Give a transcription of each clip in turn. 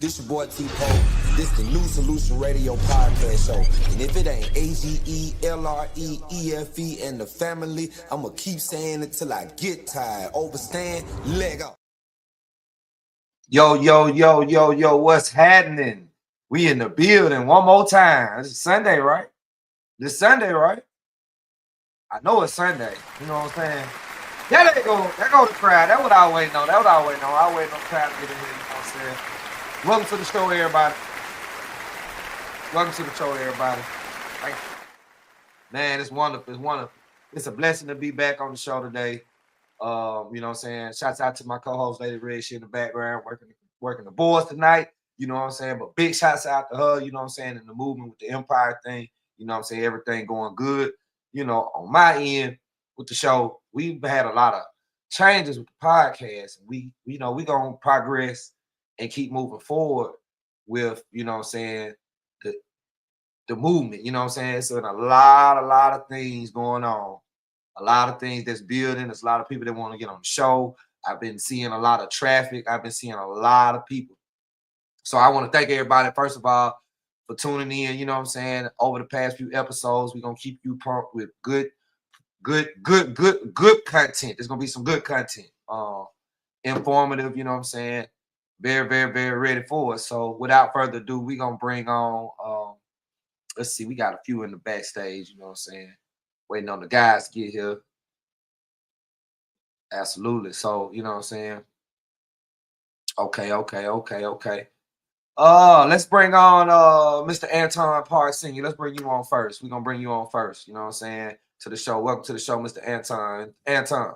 This your boy T-Poe. This the New Solution Radio podcast show. And if it ain't AGELREEFE and the family, I'ma keep saying it till I get tired. Overstand, leg up. Yo, what's happening? We in the building one more time. It's Sunday, right? This Sunday, right? I know it's Sunday. You know what I'm saying? Yeah, there go the crowd. That's what I was waiting on. I was waiting on the crowd to get in here. You know what I'm saying? Welcome to the show, everybody. Thank you. Man, it's wonderful. It's a blessing to be back on the show today. You know what I'm saying? Shouts out to my co-host, Lady Red. She in the background working the boards tonight. You know what I'm saying? But big shouts out to her, you know what I'm saying, in the movement with the Empire thing. You know what I'm saying? Everything going good. You know, on my end with the show, we've had a lot of changes with the podcast. We gonna progress and keep moving forward with, you know what I'm saying, the movement, you know what I'm saying? So a lot of things going on. A lot of things that's building. There's a lot of people that want to get on the show. I've been seeing a lot of traffic. I've been seeing a lot of people. So I want to thank everybody, first of all, for tuning in. You know what I'm saying? Over the past few episodes, we're going to keep you pumped with good content. There's going to be some good content. Informative, you know what I'm saying? Very, very, very ready for it. So without further ado, we're going to bring on, let's see, we got a few in the backstage, you know what I'm saying? Waiting on the guys to get here. Absolutely. So, you know what I'm saying? Okay. Let's bring on Mr. Anton Park Sr. Let's bring you on first. We're gonna bring you on first, you know what I'm saying, to the show. Welcome to the show, Mr. Anton. Anton.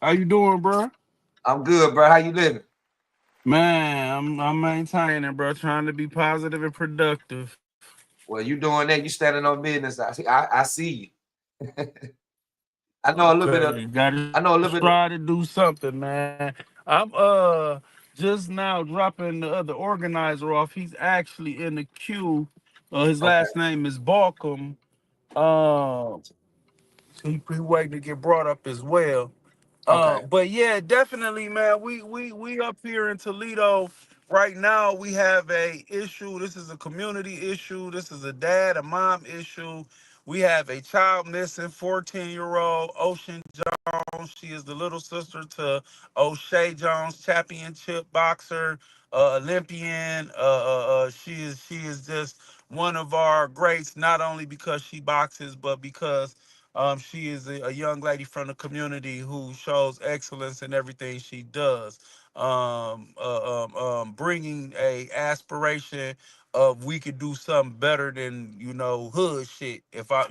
How you doing, bro? I'm good, bro. How you living? Man, I'm maintaining, bro. Trying to be positive and productive. Well, you doing that, you standing on business. I see you. I know a little bit of Okay, gotta try to do something, man. I'm just now dropping the other organizer off. He's actually in the queue. His okay. last name is Balcom. Uh, he waiting to get brought up as well. Okay. But yeah, definitely, man. We up here in Toledo right now. We have a issue. This is a community issue. This is a dad, a mom issue. We have a child missing, 14-year-old Ocean Jones. She is the little sister to O'Shea Jones, championship boxer, Olympian. She is just one of our greats, not only because she boxes, but because she is a young lady from the community who shows excellence in everything she does. Bringing a aspiration of we could do something better than hood shit. If I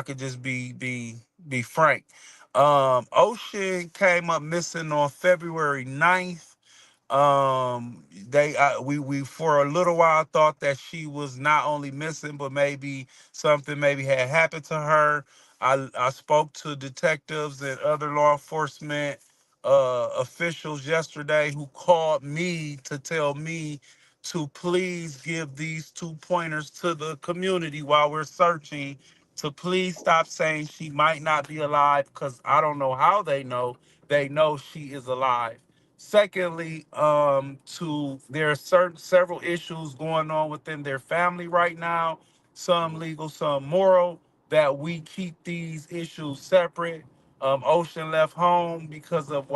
could just be frank. Ocean came up missing on February 9th. We for a little while thought that she was not only missing, but maybe something maybe had happened to her. I spoke to detectives and other law enforcement officials yesterday who called me to tell me to please give these two pointers to the community while we're searching, to please stop saying she might not be alive, because I don't know how they know she is alive. Secondly, there are several issues going on within their family right now, some legal, some moral, that we keep these issues separate. Ocean left home because of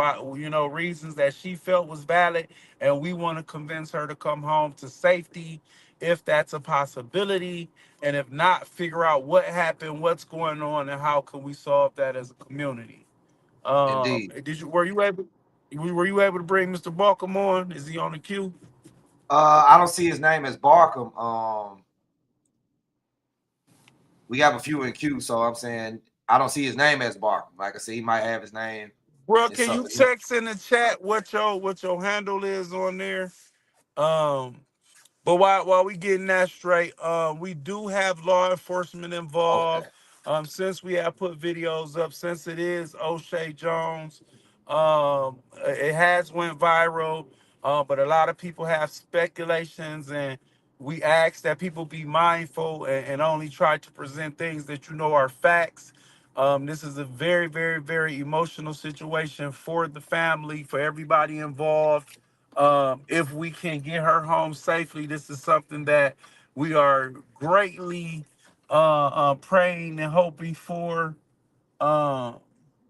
reasons that she felt was valid, and we want to convince her to come home to safety, if that's a possibility, and if not, figure out what happened, what's going on, and how can we solve that as a community. Indeed. Were you able to bring Mr. Balcom on? Is he on the queue? I don't see his name as Barkham. We have a few in queue, so I'm saying I don't see his name as Barkham. Like I said, he might have his name. Bro, It's can you something. text in the chat what your handle is on there? Um, But while we getting that straight, we do have law enforcement Okay. involved. Since we have put videos up, since it is O'Shea Jones, it has went viral. But a lot of people have speculations, and we ask that people be mindful and only try to present things that are facts. This is a very, very, very emotional situation for the family, for everybody involved. If we can get her home safely, this is something that we are greatly praying and hoping for. Um,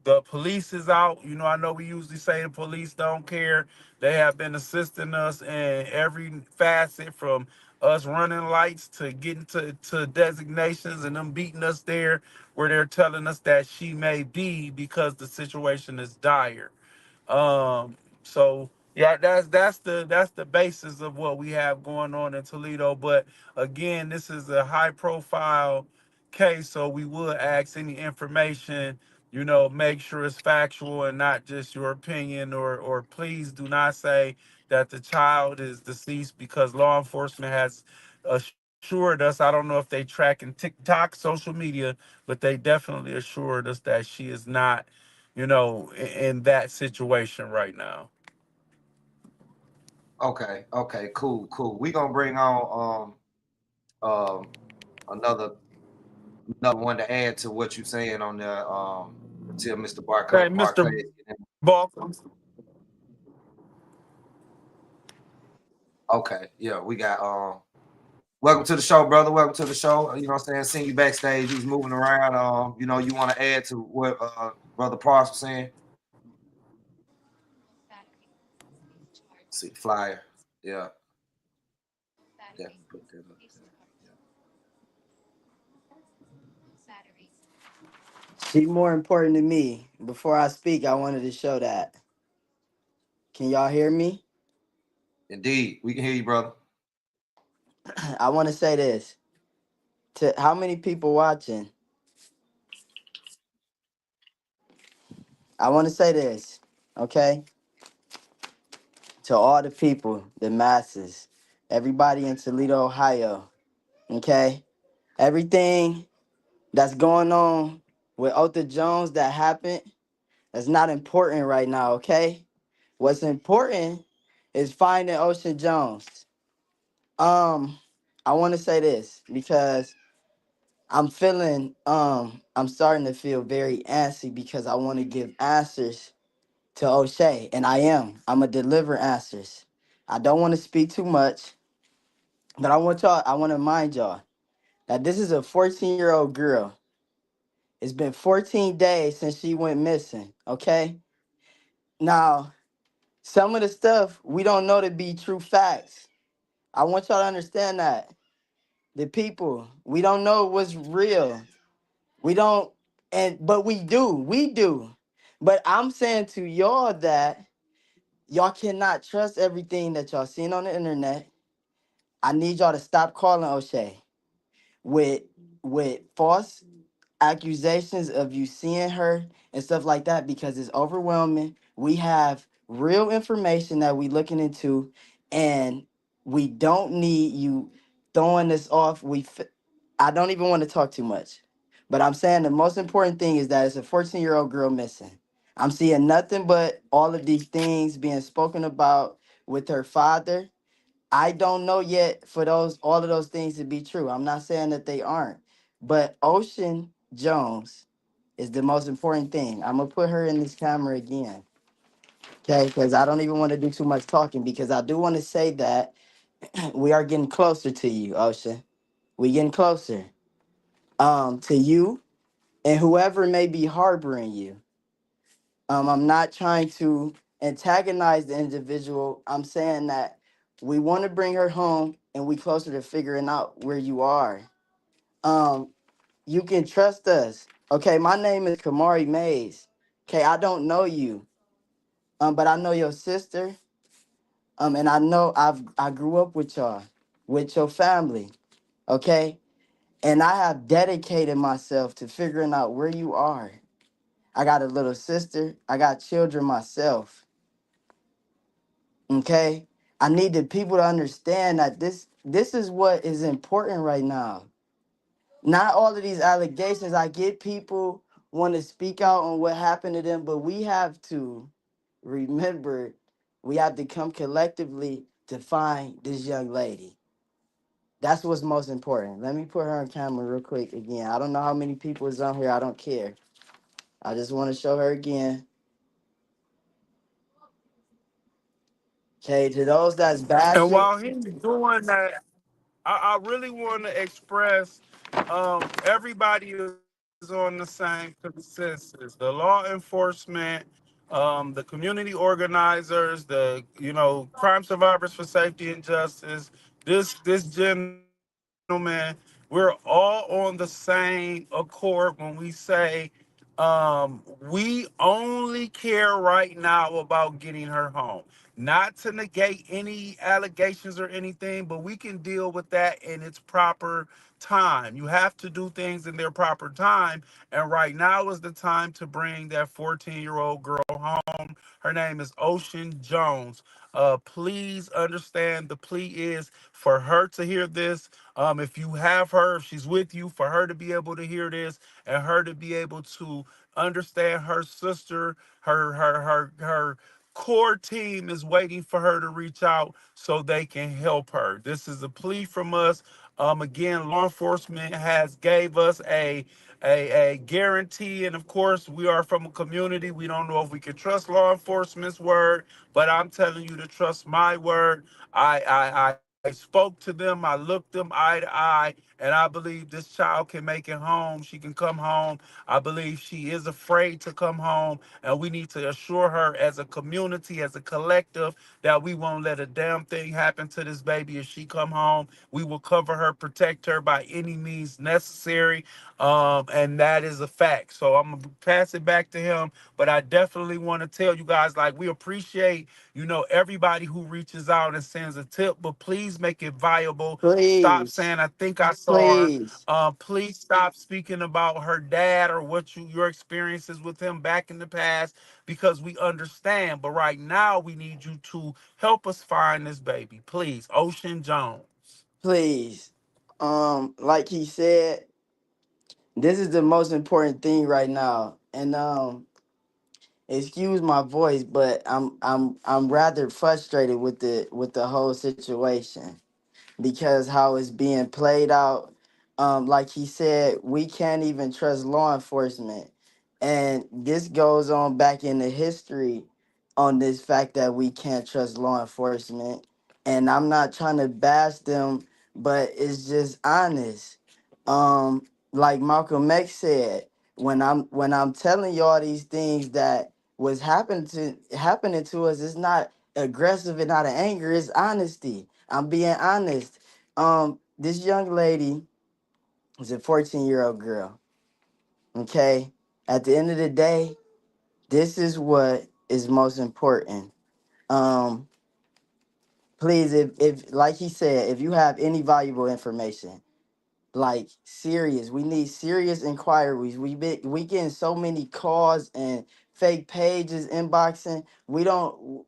the police is out. You know, I know we usually say the police don't care. They have been assisting us in every facet, from us running lights to getting to designations, and them beating us there where they're telling us that she may be, because the situation is dire. So yeah, that's the basis of what we have going on in Toledo. But again, this is a high profile case, so we would ask any information, make sure it's factual and not just your opinion, or please do not say that the child is deceased, because law enforcement has assured us. I don't know if they track in TikTok, social media, but they definitely assured us that she is not, in that situation right now. Okay, okay, cool, cool. We gonna bring on another one to add to what you're saying on there, until Mr. Hey, Barclay Mr. is getting. Balkins. Okay, yeah, we got welcome to the show, brother. Welcome to the show. You know what I'm saying? Seeing you backstage, you was moving around. You want to add to what Brother Parks was saying? See the flyer. Yeah, definitely put that up there. She more important to me. Before I speak, I wanted to show that. Can y'all hear me? Indeed, we can hear you, brother. I want to say this to how many people watching. I want to say this, okay, to all the people, the masses, everybody in Toledo, Ohio, okay. Everything that's going on with Otha Jones that happened, that's not important right now, okay. What's important is finding Ocean Jones. Um, I want to say this because I'm starting to feel very antsy because I want to give answers to O'Shea, and I'm gonna deliver answers. I don't want to speak too much, but I want to remind y'all that this is a 14-year-old girl. It's been 14 days since she went missing, okay? Now, some of the stuff we don't know to be true facts. I want y'all to understand that. The people, we don't know what's real. We don't, but we do. We do. But I'm saying to y'all that y'all cannot trust everything that y'all seen on the internet. I need y'all to stop calling O'Shea with false accusations of you seeing her and stuff like that, because it's overwhelming. We have real information that we looking into, and we don't need you throwing this off. I don't even want to talk too much, but I'm saying the most important thing is that it's a 14-year-old girl missing. I'm seeing nothing but all of these things being spoken about with her father. I don't know yet for those all of those things to be true. I'm not saying that they aren't, but Ocean Jones is the most important thing. I'm gonna put her in this camera again, okay? Because I don't even want to do too much talking, because I do want to say that we are getting closer to you, Ocean. We getting closer, to you and whoever may be harboring you. I'm not trying to antagonize the individual. I'm saying that we want to bring her home and we closer to figuring out where you are. Um, you can trust us. Okay, my name is Kamari Mays. Okay, I don't know you. But I know your sister. And I know I grew up with y'all, with your family. Okay? And I have dedicated myself to figuring out where you are. I got a little sister. I got children myself. Okay, I need the people to understand that this is what is important right now. Not all of these allegations. I get people want to speak out on what happened to them, but we have to remember, we have to come collectively to find this young lady. That's what's most important. Let me put her on camera real quick again. I don't know how many people is on here. I don't care. I just want to show her again. Okay, to those that's And bashing, while he's doing that, I really want to express everybody is on the same consensus. The law enforcement, the community organizers, the crime survivors for safety and justice. This gentleman, we're all on the same accord when we say we only care right now about getting her home. Not to negate any allegations or anything, but we can deal with that in its proper time. You have to do things in their proper time. And right now is the time to bring that 14-year-old girl home. Her name is Ocean Jones. Please understand the plea is for her to hear this. If you have her, if she's with you, for her to be able to hear this and her to be able to understand her sister, her core team is waiting for her to reach out so they can help her. This is a plea from us. Again, law enforcement has gave us a guarantee, and of course, we are from a community. We don't know if we can trust law enforcement's word, but I'm telling you to trust my word. I spoke to them. I looked them eye to eye, and I believe this child can make it home. She can come home. I believe she is afraid to come home, and we need to assure her as a community, as a collective, that we won't let a damn thing happen to this baby if she come home. We will cover her, protect her by any means necessary, and that is a fact. So I'm gonna pass it back to him, but I definitely want to tell you guys, like, we appreciate everybody who reaches out and sends a tip, but please make it viable. Stop please, saying I think I saw her. please, Please stop speaking about her dad or your experiences with him back in the past, because we understand. But right now, we need you to help us find this baby, please. Ocean Jones. please. Like he said, this is the most important thing right now. And excuse my voice, but I'm rather frustrated with the whole situation, because how it's being played out. Like he said, we can't even trust law enforcement. And this goes on back in the history on this fact that we can't trust law enforcement. And I'm not trying to bash them, but it's just honest. Like Malcolm X said, when I'm telling y'all these things that was happening to us, it's not aggressive and out of anger, it's honesty. I'm being honest. This young lady is a 14-year-old girl. Okay. At the end of the day, this is what is most important. Um, please, if like he said, if you have any valuable information, like serious, we need serious inquiries. We getting so many calls and fake pages inboxing. We don't,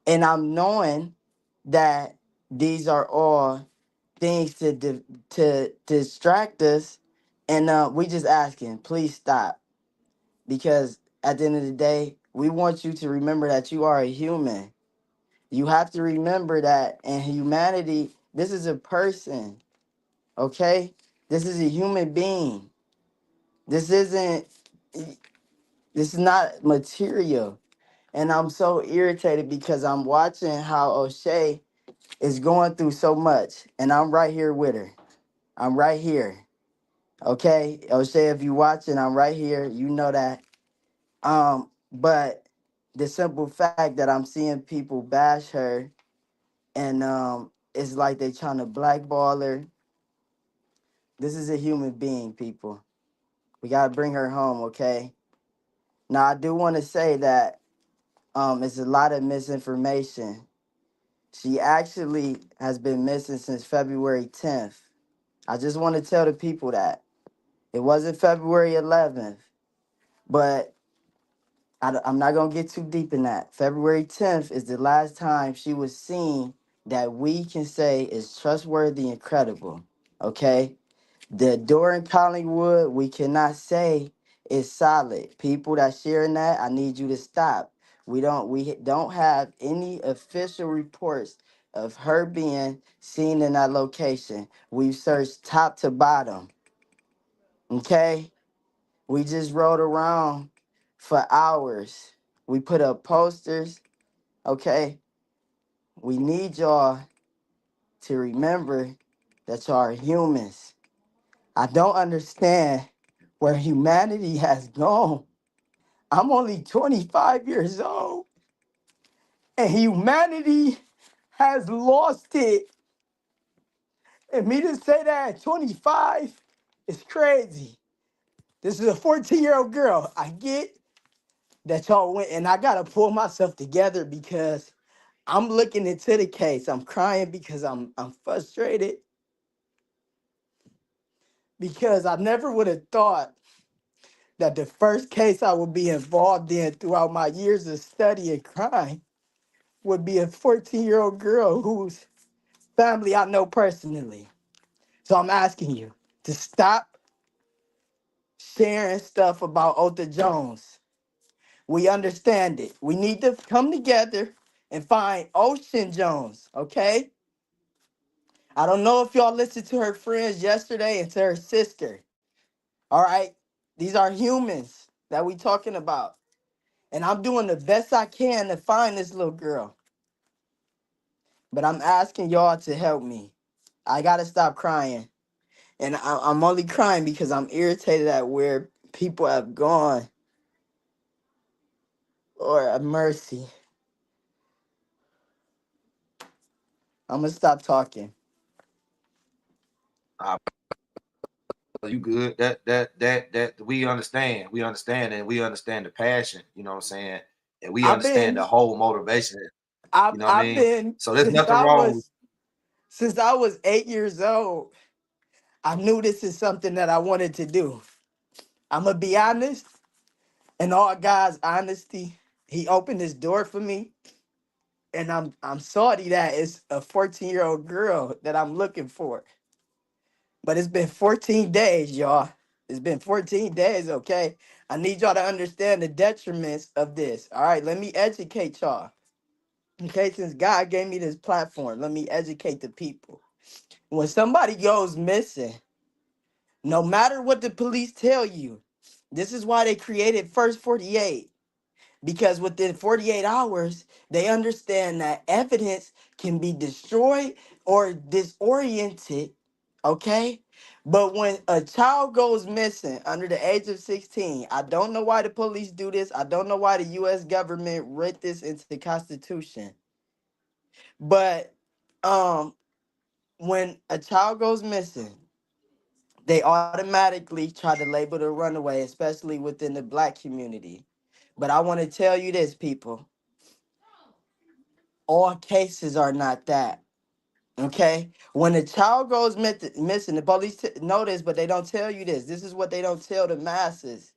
and I'm knowing that these are all things to distract us, and we just asking, please stop, because at the end of the day, we want you to remember that you are a human. You have to remember that in humanity, this is a person, okay? This is a human being. This isn't. This is not material, and I'm so irritated because I'm watching how O'Shea is going through so much, and I'm right here with her. I'm right here. Okay, O'Shea, if you watching, I'm right here. You know that. But the simple fact that I'm seeing people bash her, and it's like they trying to blackball her. This is a human being, people. We gotta bring her home, okay? Now I do want to say that it's a lot of misinformation. She actually has been missing since February 10th. I just want to tell the people that it wasn't February 11th, but I'm not going to get too deep in that. February 10th is the last time she was seen that we can say is trustworthy and credible. Okay? The door in Collingwood, we cannot say is solid. People that sharing that, I need you to stop. We don't have any official reports of her being seen in that location. We've searched top to bottom. Okay? We just rode around for hours. We put up posters. Okay? We need y'all to remember that y'all are humans. I don't understand where humanity has gone. I'm only 25 years old, and humanity has lost it. And me to say that at 25 is crazy. This is a 14-year-old girl. I get that y'all went, and I gotta pull myself together because I'm looking into the case. I'm crying because I'm frustrated because I never would have thought that the first case I would be involved in throughout my years of studying crime would be a 14-year-old girl whose family I know personally. So I'm asking you to stop sharing stuff about Otha Jones. We understand it. We need to come together and find Ocean Jones, okay? I don't know if y'all listened to her friends yesterday and to her sister. All right? These are humans that we talking about. And I'm doing the best I can to find this little girl. But I'm asking y'all to help me. I gotta stop crying. And I'm only crying because I'm irritated at where people have gone. Lord have mercy. I'm gonna stop talking. Uh, you good? That we understand. We understand, and we understand the passion. You know what I'm saying? And we I've understand been the whole motivation. I've You know what I I've mean? been So there's nothing wrong with. since I was 8 years old. I knew this is something that I wanted to do. I'm gonna be honest, and all God's honesty, He opened this door for me, and I'm sorry that it's a 14-year-old girl that I'm looking for. But it's been 14 days, y'all. It's been 14 days, okay? I need y'all to understand the detriments of this. All right, let me educate y'all. Okay, since God gave me this platform, let me educate the people. When somebody goes missing, no matter what the police tell you, this is why they created First 48. Because within 48 hours, they understand that evidence can be destroyed or disoriented, okay? But when a child goes missing under the age of 16, I don't know why the police do this. I don't know why the US government wrote this into the Constitution. But when a child goes missing, they automatically try to label the runaway, especially within the black community. But I want to tell you this, people. All cases are not that. Okay? When a child goes missing, the police know this, but they don't tell you this. This is what they don't tell the masses.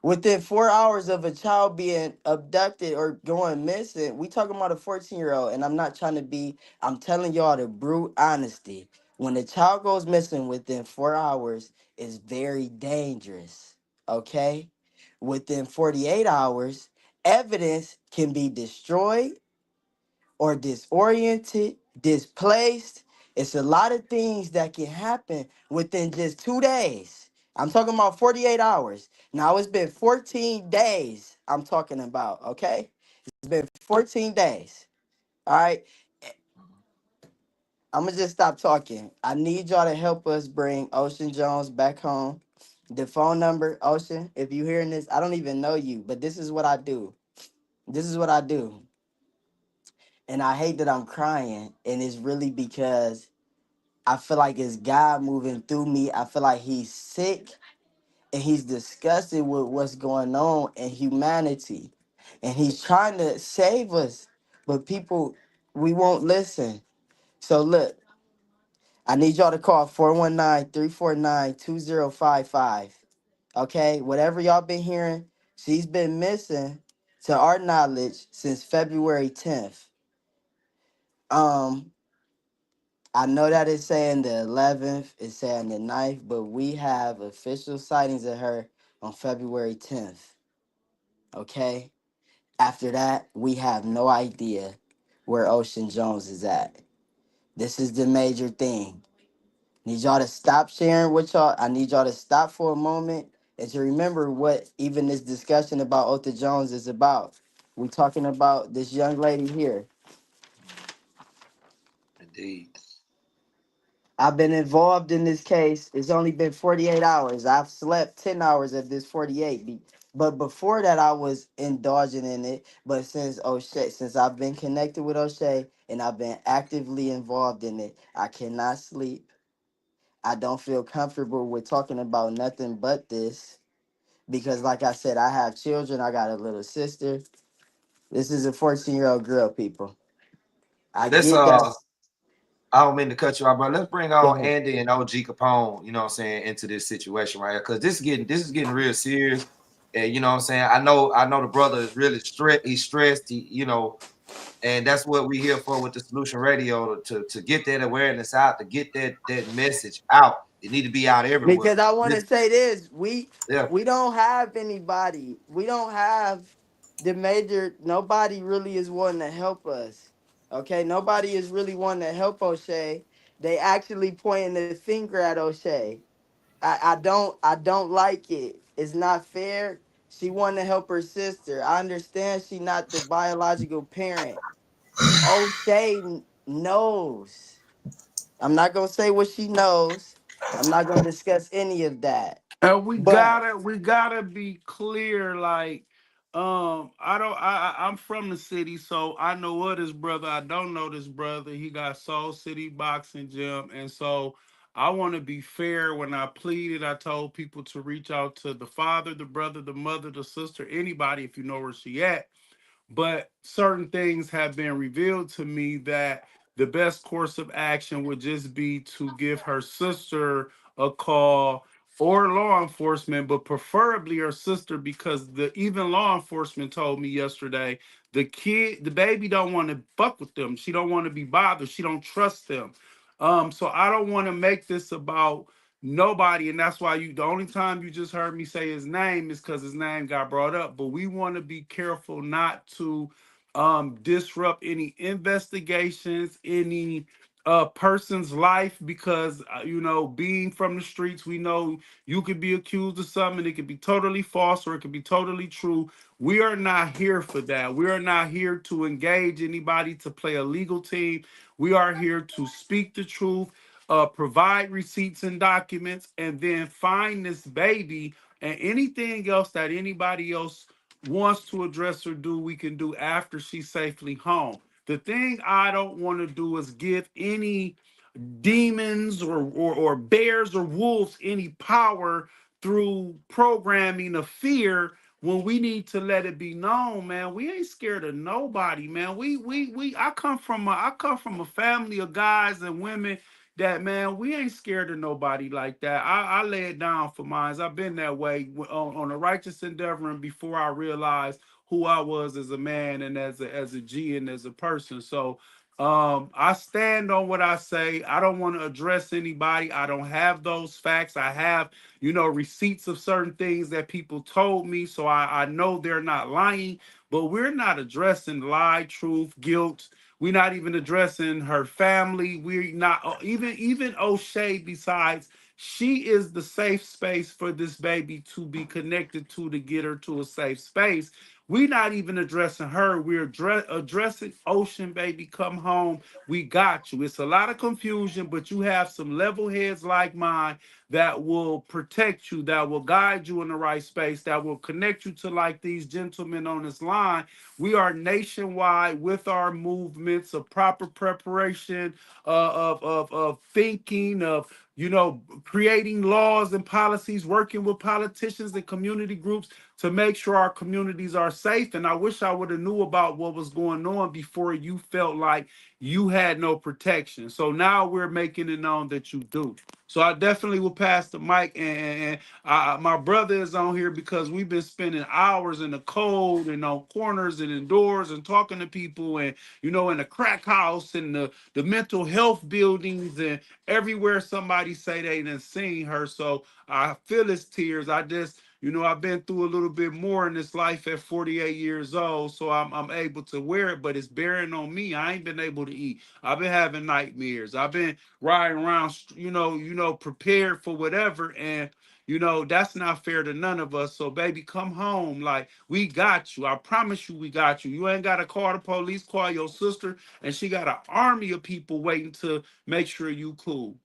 Within 4 hours of a child being abducted or going missing, we talking about a 14-year-old, and I'm not trying to be, I'm telling y'all the brute honesty. When a child goes missing within 4 hours, it's very dangerous. Okay? Within 48 hours, evidence can be destroyed or disoriented, displaced. It's a lot of things that can happen within just 2 days. I'm talking about 48 hours. Now it's been 14 days I'm talking about, okay? It's been 14 days. All right. I'm gonna just stop talking. I need y'all to help us bring Ocean Jones back home. The phone number, Ocean, if you hearing this, I don't even know you, but this is what I do. This is what I do. And I hate that I'm crying. And it's really because I feel like it's God moving through me. I feel like he's sick and he's disgusted with what's going on in humanity. And he's trying to save us. But people, we won't listen. So look, I need y'all to call 419-349-2055. Okay? Whatever y'all been hearing, she's been missing to our knowledge since February 10th. Um, I know that it's saying the 11th, it's saying the 9th, but we have official sightings of her on February 10th. Okay? After that, we have no idea where Ocean Jones is at. This is the major thing. Need y'all to stop sharing with y'all. I need y'all to stop for a moment and to remember what even this discussion about Otha Jones is about. We talking about this young lady here. Indeed. I've been involved in this case. It's only been 48 hours. I've slept 10 hours of this 48. But before that, I was indulging in it. But since O'Shea, since I've been connected with O'Shea and I've been actively involved in it, I cannot sleep. I don't feel comfortable with talking about nothing but this because, like I said, I have children. I got a little sister. This is a 14-year-old girl, people. I Let's get that. I don't mean to cut you off, but let's bring Go on ahead. Andy and OG Capone, you know what I'm saying, into this situation right here. Cause this is getting real serious. And you know what I'm saying? I know the brother is really stressed, he's stressed, and that's what we're here for with the solution radio to get that awareness out, to get that message out. It need to be out everywhere. Because I want to Listen, say this, we yeah. we don't have anybody. We don't have the major. Nobody really is wanting to help us. Okay, nobody is really wanting to help O'Shea. They actually pointing the finger at O'Shea. I don't like it. It's not fair. She wanted to help her sister. I understand she not the biological parent. O'Shea knows. I'm not gonna say what she knows. I'm not gonna discuss any of that. And we But gotta be clear, like, I don't I'm from the city, so I know of this brother. I don't know this brother. He got Soul City Boxing Gym. And so I want to be fair. When I pleaded, I told people to reach out to the father, the brother, the mother, the sister, anybody if you know where she at. But certain things have been revealed to me that the best course of action would just be to give her sister a call or law enforcement, but preferably her sister, because the even law enforcement told me yesterday the baby don't want to fuck with them. She don't want to be bothered. She don't trust them. So I don't want to make this about nobody, and that's why the only time you just heard me say his name is because his name got brought up. But we want to be careful not to disrupt any investigations, any person's life, because being from the streets, we know you could be accused of something, it could be totally false or it could be totally true. We are not here for that. We are not here to engage anybody to play a legal team. We are here to speak the truth, provide receipts and documents, and then find this baby. And anything else that anybody else wants to address or do, we can do after she's safely home. The thing I don't want to do is give any demons or bears or wolves any power through programming of fear, when we need to let it be known, man, we ain't scared of nobody, man. We I come from a family of guys and women that, man, we ain't scared of nobody like that. I lay it down for mines. I've been that way on a righteous endeavor, and before I realized who I was as a man and as a G and as a person. So I stand on what I say. I don't want to address anybody. I don't have those facts. I have, receipts of certain things that people told me. So I know they're not lying, but we're not addressing lie, truth, guilt. We're not even addressing her family. We're not even O'Shea, besides, she is the safe space for this baby to be connected to get her to a safe space. We're not even addressing her. We're addressing Ocean, baby. Come home. We got you. It's a lot of confusion, but you have some level heads like mine that will protect you, that will guide you in the right space, that will connect you to like these gentlemen on this line. We are nationwide with our movements of proper preparation, of thinking, of creating laws and policies, working with politicians and community groups to make sure our communities are safe. And I wish I would have knew about what was going on before you felt like you had no protection. So now we're making it known that you do. So I definitely will pass the mic, and my brother is on here because we've been spending hours in the cold and on corners and indoors and talking to people, and in the crack house and the mental health buildings and everywhere somebody say they done seen her. So I feel his tears. I've been through a little bit more in this life at 48 years old, so I'm able to wear it, but it's bearing on me. I ain't been able to eat. I've been having nightmares. I've been riding around, prepared for whatever. And That's not fair to none of us. So, baby, come home. Like, we got you. I promise you, we got you. You ain't got to call the police, call your sister, and she got an army of people waiting to make sure you cool.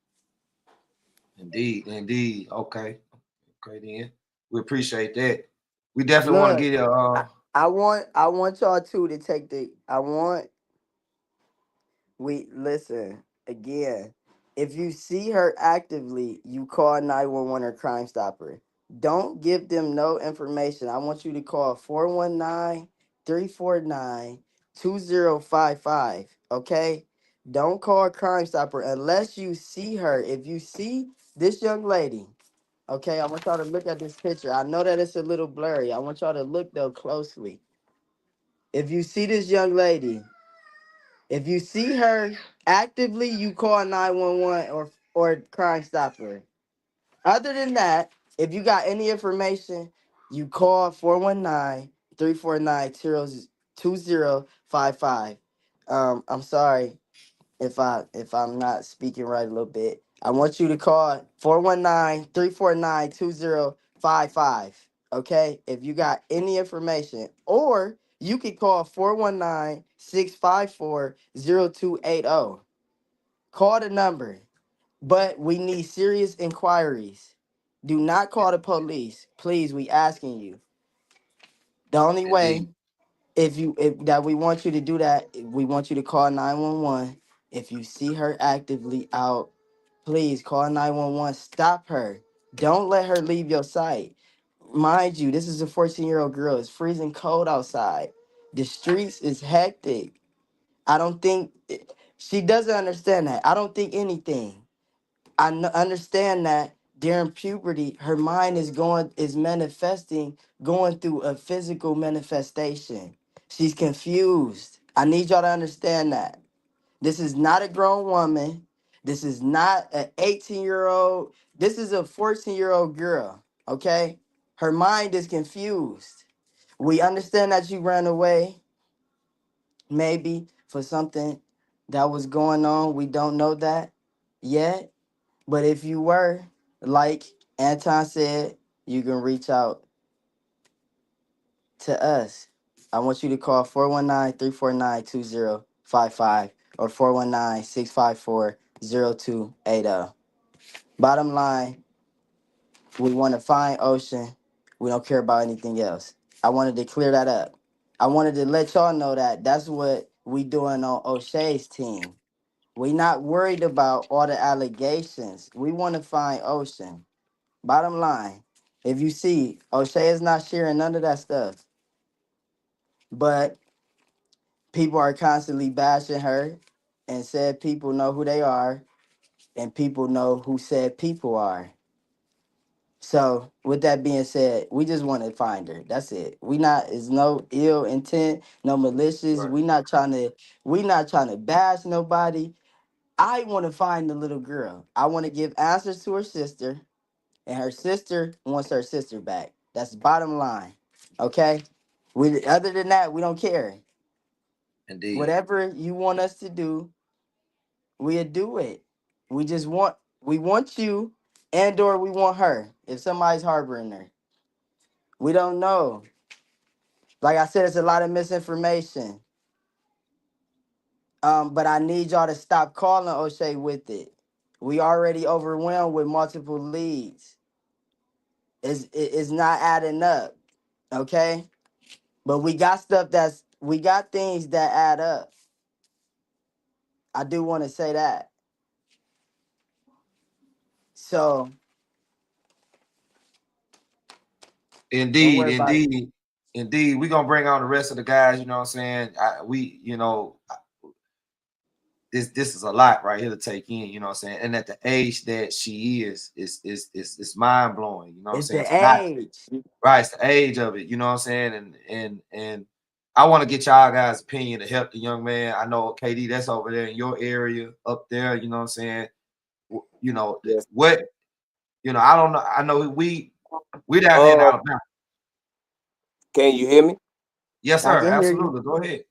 Indeed, indeed. Okay, okay then. We appreciate that. We definitely want to Look, get it. I want y'all two to take the. I want we listen again. If you see her actively, you call 911 or Crime Stopper. Don't give them no information. I want you to call 419-349-2055. Okay? Don't call Crime Stopper unless you see her. If you see this young lady, okay, I want y'all to look at this picture. I know that it's a little blurry. I want y'all to look though closely. If you see this young lady, if you see her actively, you call 911 or Crime Stopper. Other than that, if you got any information, you call 419-349-2055. I'm sorry if I'm not speaking right a little bit. I want you to call 419-349-2055. Okay? If you got any information, or you can call 419-654-0280. Call the number, but we need serious inquiries. Do not call the police. Please, we asking you. The only way Indeed, if that we want you to do that, we want you to call 911. If you see her actively out, please call 911. Stop her. Don't let her leave your sight. Mind you, this is a 14-year-old girl. It's freezing cold outside. The streets is hectic. I don't think she doesn't understand that. I don't think anything. Understand that during puberty, her mind is manifesting, going through a physical manifestation. She's confused. I need y'all to understand that. This is not a grown woman. This is not an 18-year-old. This is a 14-year-old girl. Okay? Her mind is confused. We understand that you ran away, maybe for something that was going on. We don't know that yet. But if you were, like Anton said, you can reach out to us. I want you to call 419-349-2055 or 419-654-0280. Bottom line, we want to find Ocean. We don't care about anything else. I wanted to clear that up. I wanted to let y'all know that that's what we doing on O'Shea's team. We not worried about all the allegations. We want to find Ocean. Bottom line, if you see, O'Shea is not sharing none of that stuff, but people are constantly bashing her, and said people know who they are, and people know who said people are. So, with that being said, we just want to find her. That's it. We not is no ill intent, no malicious. right. We not trying to bash nobody. I want to find the little girl. I want to give answers to her sister, and her sister wants her sister back. That's the bottom line. Okay? We other than that, we don't care. Indeed. Whatever you want us to do, we'll do it. We want you, and or we want her. If somebody's harboring her. We don't know. Like I said, it's a lot of misinformation. But I need y'all to stop calling O'Shea with it. We already overwhelmed with multiple leads. It's not adding up. Okay? But we got things that add up. I do want to say that. So don't Indeed, worry about it. indeed, indeed. We're gonna bring on the rest of the guys, you know what I'm saying? This is a lot right here to take in, you know what I'm saying? And at the age that she is mind blowing, you know what I'm It's saying? the To not age. right, it's the age of it, you know what I'm saying? And I want to get y'all guys' opinion to help the young man. I know KD, that's over there in your area, up there, you know what I'm saying? You know, Yes. what I don't know. I know we down here in Uh, Alabama. can you hear me? Yes, I sir. can hear you. Absolutely. Go ahead.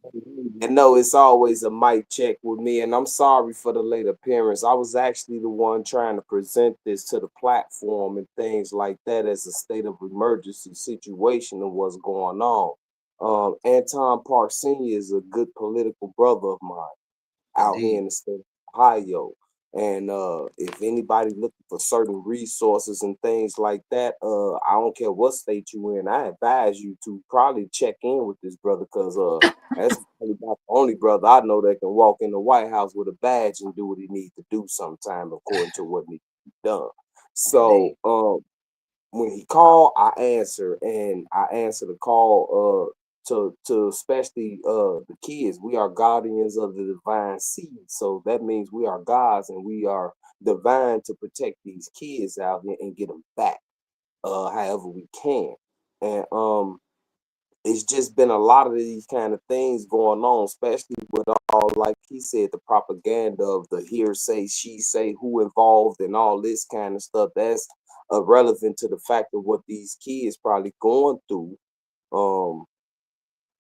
And no, it's always a mic check with me, and I'm sorry for the late appearance. I was actually the one trying to present this to the platform and things like that as a state of emergency situation of what's going on. Anton Park Sr. is a good political brother of mine out here Indeed. in the state of Ohio. And if anybody looking for certain resources and things like that, I don't care what state you in, I advise you to probably check in with this brother because that's probably about the only brother I know that can walk in the White House with a badge and do what he needs to do sometime according to what needs to be done. So Indeed. when he called, I answer, and I answer the call to especially the kids. We are guardians of the divine seed, so that means we are gods and we are divine to protect these kids out here and get them back however we can. And it's just been a lot of these kind of things going on, especially with all, like he said, the propaganda of the hearsay, she say, who involved, and all this kind of stuff. That's irrelevant to the fact of what these kids probably going through. Um,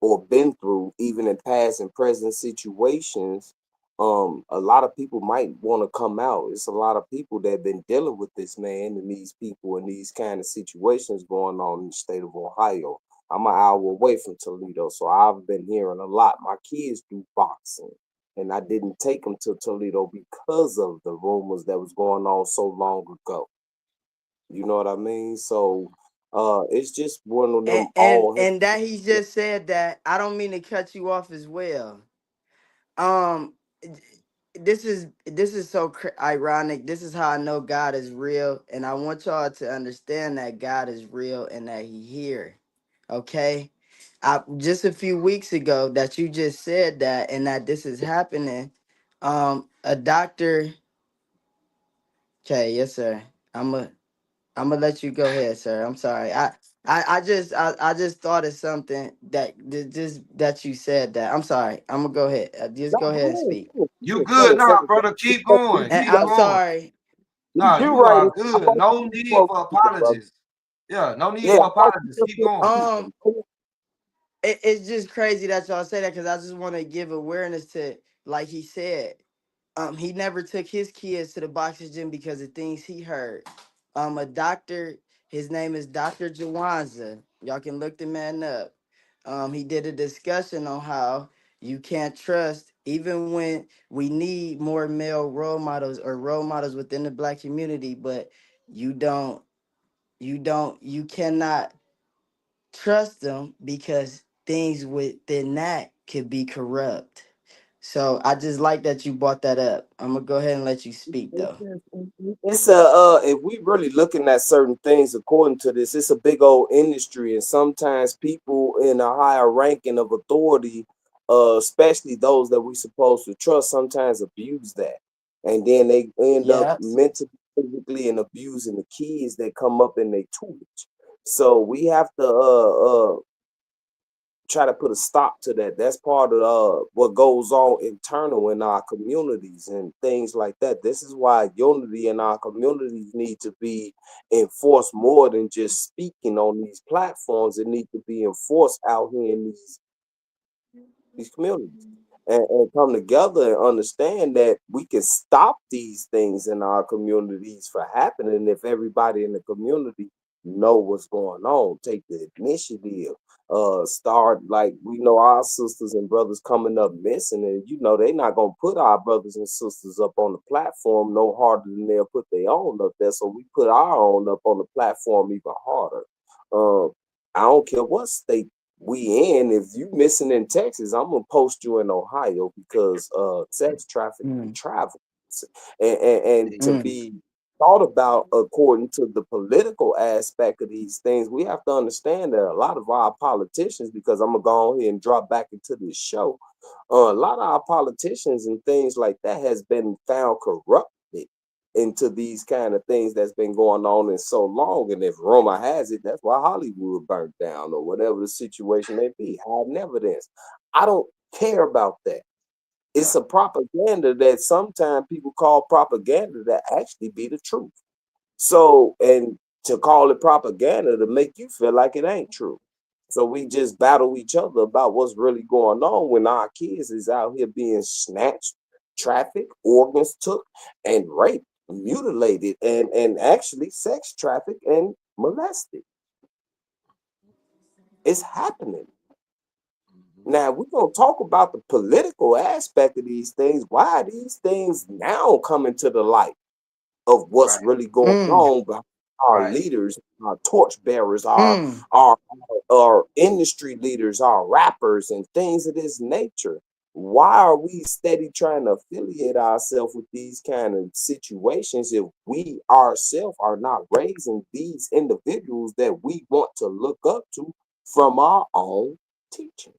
or been through, even in past and present situations, a lot of people might want to come out. It's a lot of people that have been dealing with this man and these people and these kind of situations going on in the state of Ohio. I'm an hour away from Toledo, so I've been hearing a lot. My kids do boxing, and I didn't take them to Toledo because of the rumors that was going on so long ago. You know what I mean? So it's just one of And them and all. and that he just said that. I don't mean to cut you off as well. Um, this is so ironic. This is how I know God is real, and I want y'all to understand that God is real and that He here. Okay, just a few weeks ago that you just said that and that this is happening. A doctor. Okay, yes, sir. I'm a. I'm gonna let you go ahead, sir. I'm sorry. I just thought of something that just that you said that. I'm sorry. I'm gonna go ahead. Just No, go ahead and go speak. ahead. You Go good ahead, now, brother. Keep going. And Keep I'm going. sorry. No, You you right. are I good. thought No you need were for reading, brother. apologies. Yeah, no need Yeah, for I thought you apologies. were Keep going. Um, reading. it's just crazy that y'all say that because I just want to give awareness to, like he said, he never took his kids to the boxing gym because of things he heard. A doctor, his name is Dr. Jawanza. Y'all can look the man up. He did a discussion on how you can't trust, even when we need more male role models or role models within the black community, but you don't, you cannot trust them because things within that could be corrupt. So I just like that you brought that up. I'm gonna go ahead and let you speak though. It's a if we really looking at certain things according to this, it's a big old industry, and sometimes people in a higher ranking of authority, especially those that we supposed to trust, sometimes abuse that, and then they end up Yeah. mentally, physically, and abusing the kids that come up in their tutelage. So we have to try to put a stop to that. That's part of what goes on internal in our communities and things like that. This is why unity in our communities need to be enforced more than just speaking on these platforms. It needs to be enforced out here in these communities and come together and understand that we can stop these things in our communities from happening if everybody in the community know what's going on, take the initiative, start like we know our sisters and brothers coming up missing, and they not gonna put our brothers and sisters up on the platform no harder than they'll put their own up there, so we put our own up on the platform even harder. I don't care what state we in. If you missing in Texas, I'm gonna post you in Ohio because sex trafficking Mm, travel and to mm, be thought about according to the political aspect of these things. We have to understand that a lot of our politicians, because I'm gonna go on here and drop back into this show, a lot of our politicians and things like that has been found corrupted into these kind of things that's been going on in so long. And if rumor has it, that's why Hollywood burnt down or whatever the situation may be, hiding evidence. I don't care about that. Yeah. It's a propaganda that sometimes people call propaganda that actually be the truth. So, and to call it propaganda to make you feel like it ain't true. So we just battle each other about what's really going on when our kids is out here being snatched, trafficked, organs took, and raped, mutilated, and actually sex trafficked and molested. It's happening. Now we're gonna talk about the political aspect of these things. Why are these things now coming to the light of what's Right. really going Mm, on by our Right. leaders, our torchbearers, mm. our our industry leaders, our rappers, and things of this nature? Why are we steady trying to affiliate ourselves with these kind of situations if we ourselves are not raising these individuals that we want to look up to from our own teaching?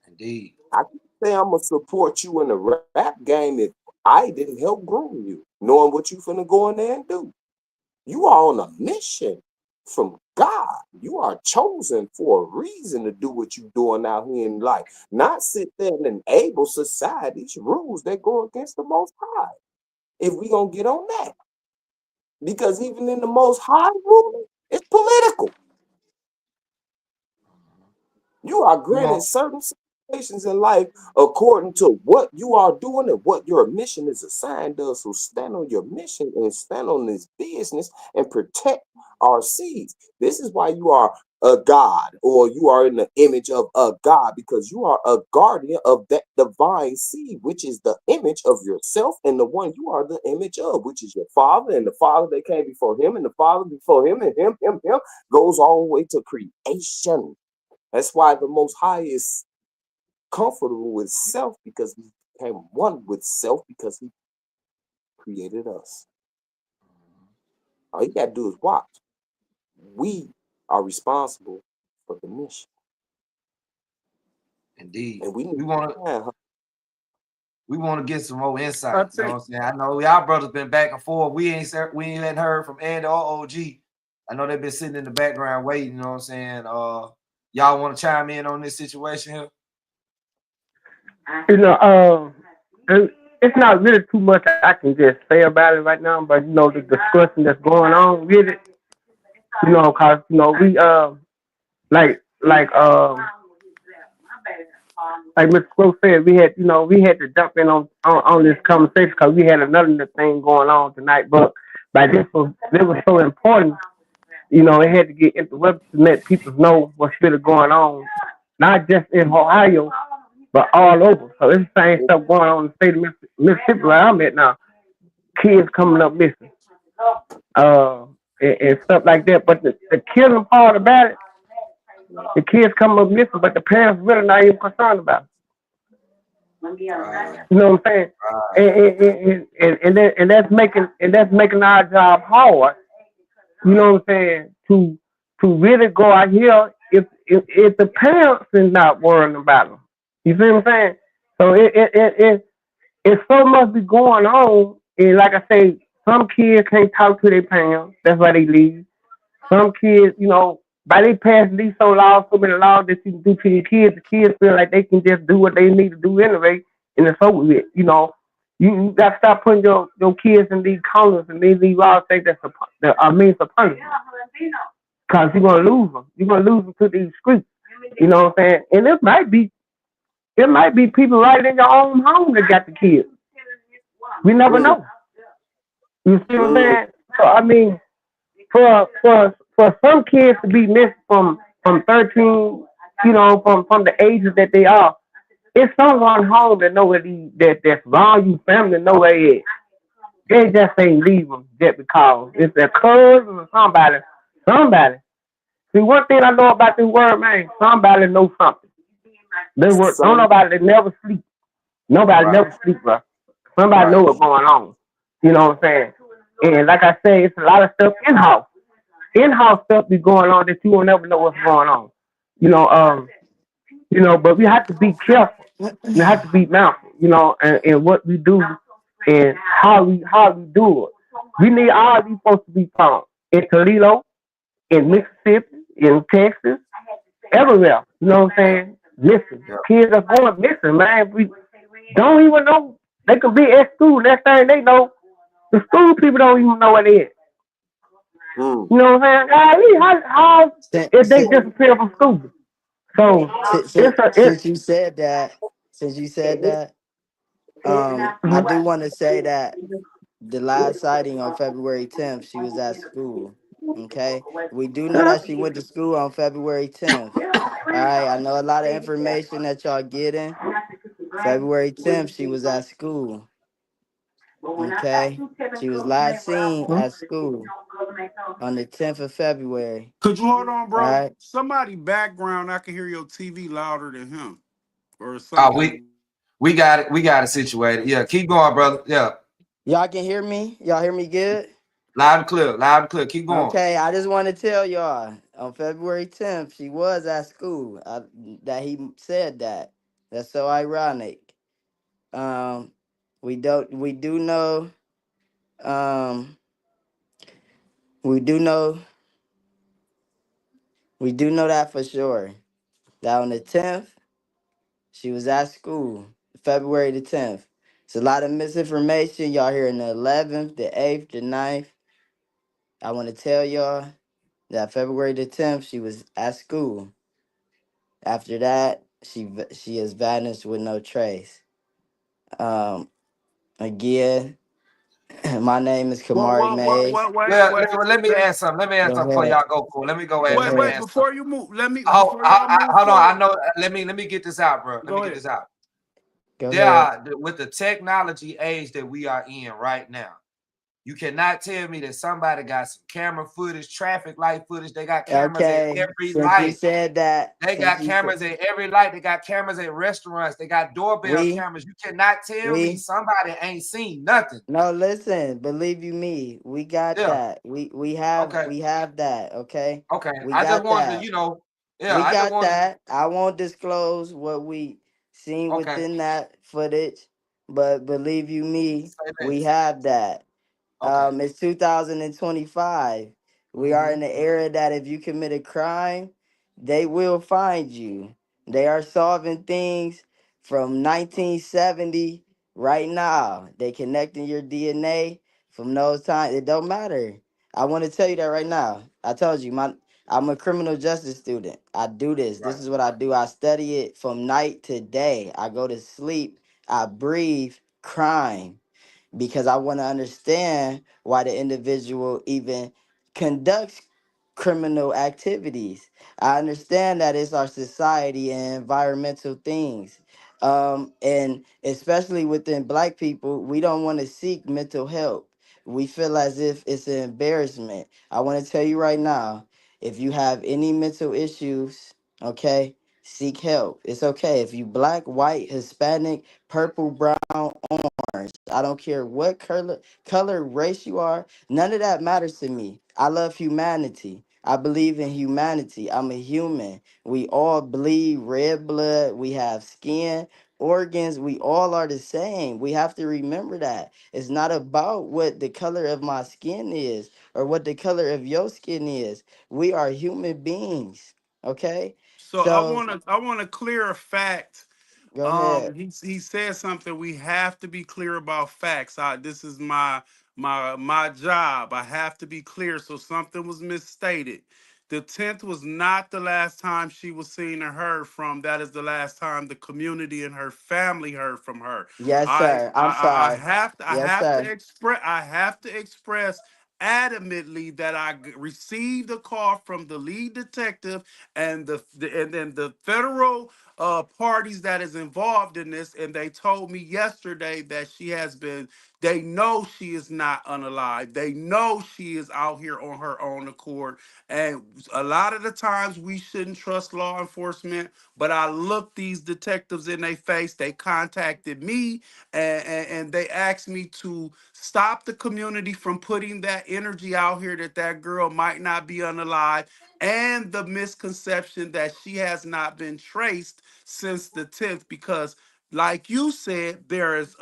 Indeed. I can say I'm gonna support you in the rap game if I didn't help groom you, knowing what you finna go in there and do. You are on a mission from God. You are chosen for a reason to do what you're doing out here in life. Not sit there and enable society's rules that go against the Most High. If we gonna get on that, because even in the Most High ruling, it's political. You are We granted want certain situations in life according to what you are doing and what your mission is assigned us. So stand on your mission and stand on this business and protect our seeds. This is why you are a God, or you are in the image of a God, because you are a guardian of that divine seed, which is the image of yourself and the one you are the image of, which is your father, and the father that came before him, and the father before him, and him goes all the way to creation. That's why the Most High is comfortable with self, because he became one with self because he created us. All you got to do is watch. We are responsible for the mission, indeed. and we need We to want to find her. we want to get some more I insight. You know what think I'm saying? I know y'all brothers been back and forth. We ain't hadn't heard from Andy or OG. I know they've been sitting in the background waiting. You know what I'm saying? Y'all want to chime in on this situation here? You know, and it's not really too much I can just say about it right now, but you know, the discussion that's going on with it, you know, cause you know we like like like Mr. Crow said, we had, you know, we had to jump in on this conversation because we had another thing going on tonight. But this was so important, you know, it had to get interrupted to let people know what's really going on, not just in Ohio, but all over. So it's the same stuff going on in the state of Mississippi where I'm at now. Kids coming up missing, and stuff like that. But the killing part about it, the kids coming up missing, but the parents really not even concerned about it. Right, You know what I'm saying? right. And that's making our job hard. You know what I'm saying? To really go out here if the parents is not worrying about them. You see what I'm saying? So it so much be going on. And like I say, some kids can't talk to their parents. That's why they leave. Some kids, you know, by they pass these so many laws that you can do to your kids, the kids feel like they can just do what they need to do anyway, and it's over with. You know, you got to stop putting your kids in these corners and these laws think that's a means of punishment. Because you're going to lose them. You're going to lose them to these streets. You know what I'm saying? And it might be people right in your own home that got the kids. We never Mm, know. You see what I'm mm, saying? So I mean, for some kids to be missed from 13, you know, from the ages that they are, it's someone home that know where that's around you, family know where it is. They just ain't leave them just because it's their cousin or somebody. Somebody. See, one thing I know about this world, man, somebody knows something. Don't some nobody that never sleep. Nobody Right, never sleep, bro. Somebody know right. what's going on. You know what I'm saying? And like I say, it's a lot of stuff in house. In-house stuff be going on that you will never know what's going on. You know, but we have to be careful. We have to be mindful, you know, and what we do and how we do it. We need all these folks to be found in Toledo, in Mississippi, in Texas, everywhere. You know what I'm saying? Missing. Yeah, Kids are going missing, man. We don't even know. They could be at school. Next thing they know, the school people don't even know what it is. Mm. You know what I'm saying? Golly, how if they Since, disappear from school? So since, it's a it. since you said that, since you said that, I do want to say that the last sighting on February 10th, she was at school. Okay, we do know that she went to school on February 10th. All right, I know a lot of information that y'all getting. February 10th, she was at school. Okay, she was last seen at school on the 10th of February. Could you hold on, All bro? right, Somebody background, I can hear your TV louder than him or Oh, something. we got it. We got it situated. Yeah, keep going, brother. Yeah, y'all can hear me. Y'all hear me good? loud and clear. Loud and clear. Keep going. Okay, I just want to tell y'all on February 10th, she was at school. That he said that. That's so ironic. Um, we do know, um, we do know, we do know that for sure. That on the 10th, she was at school, February the 10th. It's a lot of misinformation. Y'all hearing the 11th, the 8th, the 9th. I want to tell y'all that February the 10th, she was at school. After that, she has vanished with no trace. Um, again, my name is Kamari Mays. Well, let me ask something. Let me ask Go something before ahead. y'all go cool. Let me go Go ahead. Let me ahead. wait, ask something. before you move, let me Oh, before y'all move hold on. I forward. know. Let me get this out, bro. Let me Go get ahead. this out. Go There ahead. are with the technology age that we are in right now. You cannot tell me that somebody got some camera footage, traffic light footage. They got cameras at Okay. every light. They Since got you said cameras at every light. They got cameras at restaurants. They got doorbell we cameras. You cannot tell me we somebody ain't seen nothing. no listen, believe you me, we got Yeah. that. Okay. We have that. Okay, Okay. we I just got wanted to, that. yeah, We I just got wanted to, that. I won't disclose what we seen okay. within that footage, but believe you me, Say we less. have that. Okay. It's 2025. We are Mm-hmm. in the era that if you commit a crime, they will find you. They are solving things from 1970 right now. They connecting your DNA from those times. It don't matter. I want to tell you that right now. I told you, I'm a criminal justice student. I do this. Right. This is what I do. I study it from night to day. I go to sleep. I breathe crime because I want to understand why the individual even conducts criminal activities. I understand that it's our society and environmental things. And especially within black people, we don't want to seek mental help. We feel as if it's an embarrassment. I want to tell you right now, if you have any mental issues, okay, seek help. It's okay. If you black, white, Hispanic, purple, brown, orange. I don't care what color, race you are. None of that matters to me. I love humanity. I believe in humanity. I'm a human. We all bleed red blood. We have skin, organs. We all are the same. We have to remember that. It's not about what the color of my skin is or what the color of your skin is. We are human beings. Okay? So So I want to clear a fact. go ahead. He said something. We have to be clear about facts. This is my job. I have to be clear. So something was misstated. The 10th was not the last time she was seen or heard from. That is the last time the community and her family heard from her. Yes, sir. I'm sorry. I Yes, have sir. to express adamantly that received a call from the lead detective and and then the federal parties that is involved in this, and they told me yesterday that she has been. They know she is not unalive. They know she is out here on her own accord. And a lot of the times we shouldn't trust law enforcement, but I looked these detectives in their face. They contacted me and they asked me to stop the community from putting that energy out here that that girl might not be unalive and the misconception that she has not been traced since the 10th because like you said there is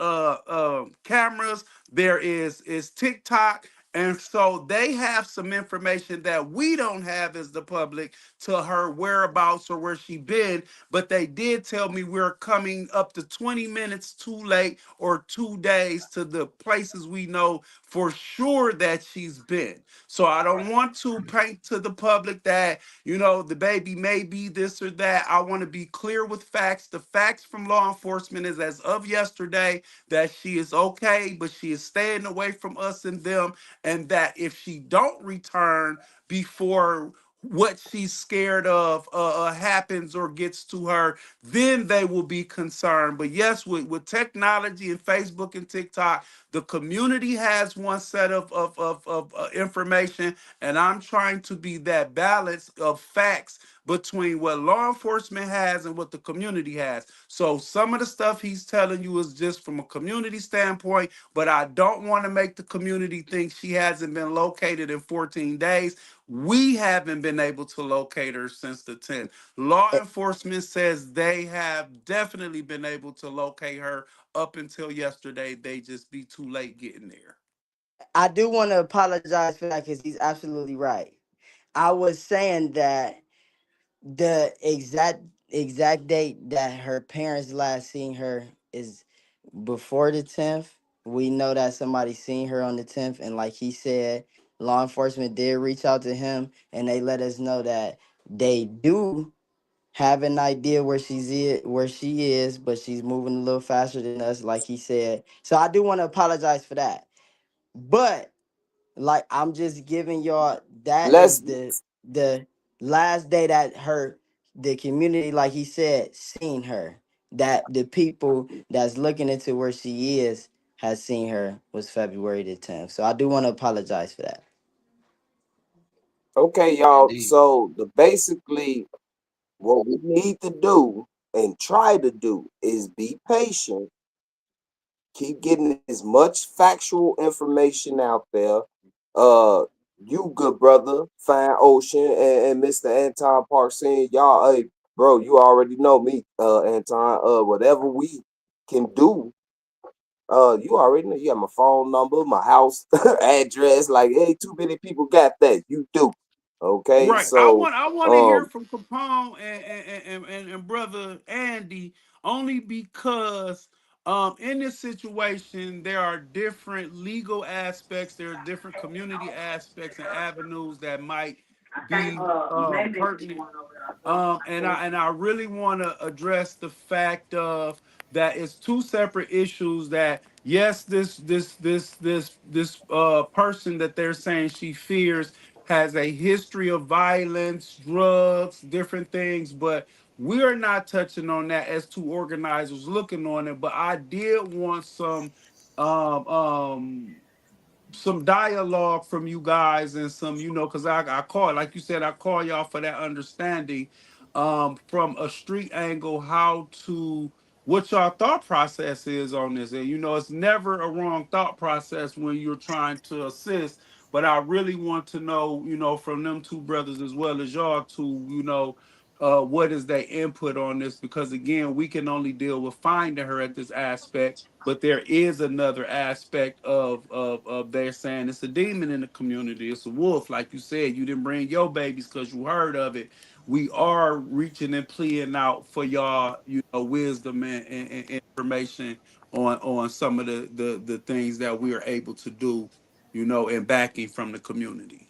cameras, there is TikTok, And so they have some information that we don't have as the public to her whereabouts or where she been, but they did tell me we're coming up to 20 minutes too late or 2 days to the places we know for sure that she's been. So I don't want to paint to the public that, the baby may be this or that. I want to be clear with facts. The facts from law enforcement is as of yesterday that she is okay, but she is staying away from us and them, and that if she don't return before what she's scared of happens or gets to her, then they will be concerned. But yes, with technology and Facebook and TikTok, the community has one set of information, and I'm trying to be that balance of facts between what law enforcement has and what the community has. So some of the stuff he's telling you is just from a community standpoint, but I don't want to make the community think she hasn't been located in 14 days. We haven't been able to locate her since the 10th. Law enforcement says they have definitely been able to locate her up until yesterday. They just be too late getting there. I do want to apologize for that because he's absolutely right. I was saying that the exact date that her parents last seen her is before the 10th. We know that somebody seen her on the 10th, and like he said, law enforcement did reach out to him, and they let us know that they do have an idea where she is, but she's moving a little faster than us, like he said. So I do want to apologize for that. But like I'm just giving y'all that Let's is the last day that the community, like he said, seen her. That the people that's looking into where she is has seen her was February the 10th. So I do want to apologize for that. okay, y'all. Indeed. So the basically what we need to do and try to do is be patient, keep getting as much factual information out there. Uh, you good brother, Fine Ocean, and Mr. Anton Parson, y'all, hey, bro, you already know me, Anton. Whatever we can do, you already know. You have my phone number, my house address. Like, hey, too many people got that. You do, okay? Right. I So, want I want to hear um, from Capone and brother Andy, only because in this situation there are different legal aspects, there are different community aspects and avenues that might be pertinent. And I really want to address the fact of that it's two separate issues. That yes, this person that they're saying she fears has a history of violence, drugs, different things, but we are not touching on that as two organizers looking on it. But I did want um um some dialogue from you guys, and some, because I call, like you said, I call y'all for that understanding from a street angle, how to what your thought process is on this. And it's never a wrong thought process when you're trying to assist, but I really want to know, from them two brothers as well as y'all two, what is their input on this, because again, we can only deal with finding her at this aspect, but there is another aspect of they're saying it's a demon in the community, it's a wolf. Like you said, you didn't bring your babies because you heard of it. We are reaching and pleading out for y'all, wisdom and information on some of the things that we are able to do, and backing from the community.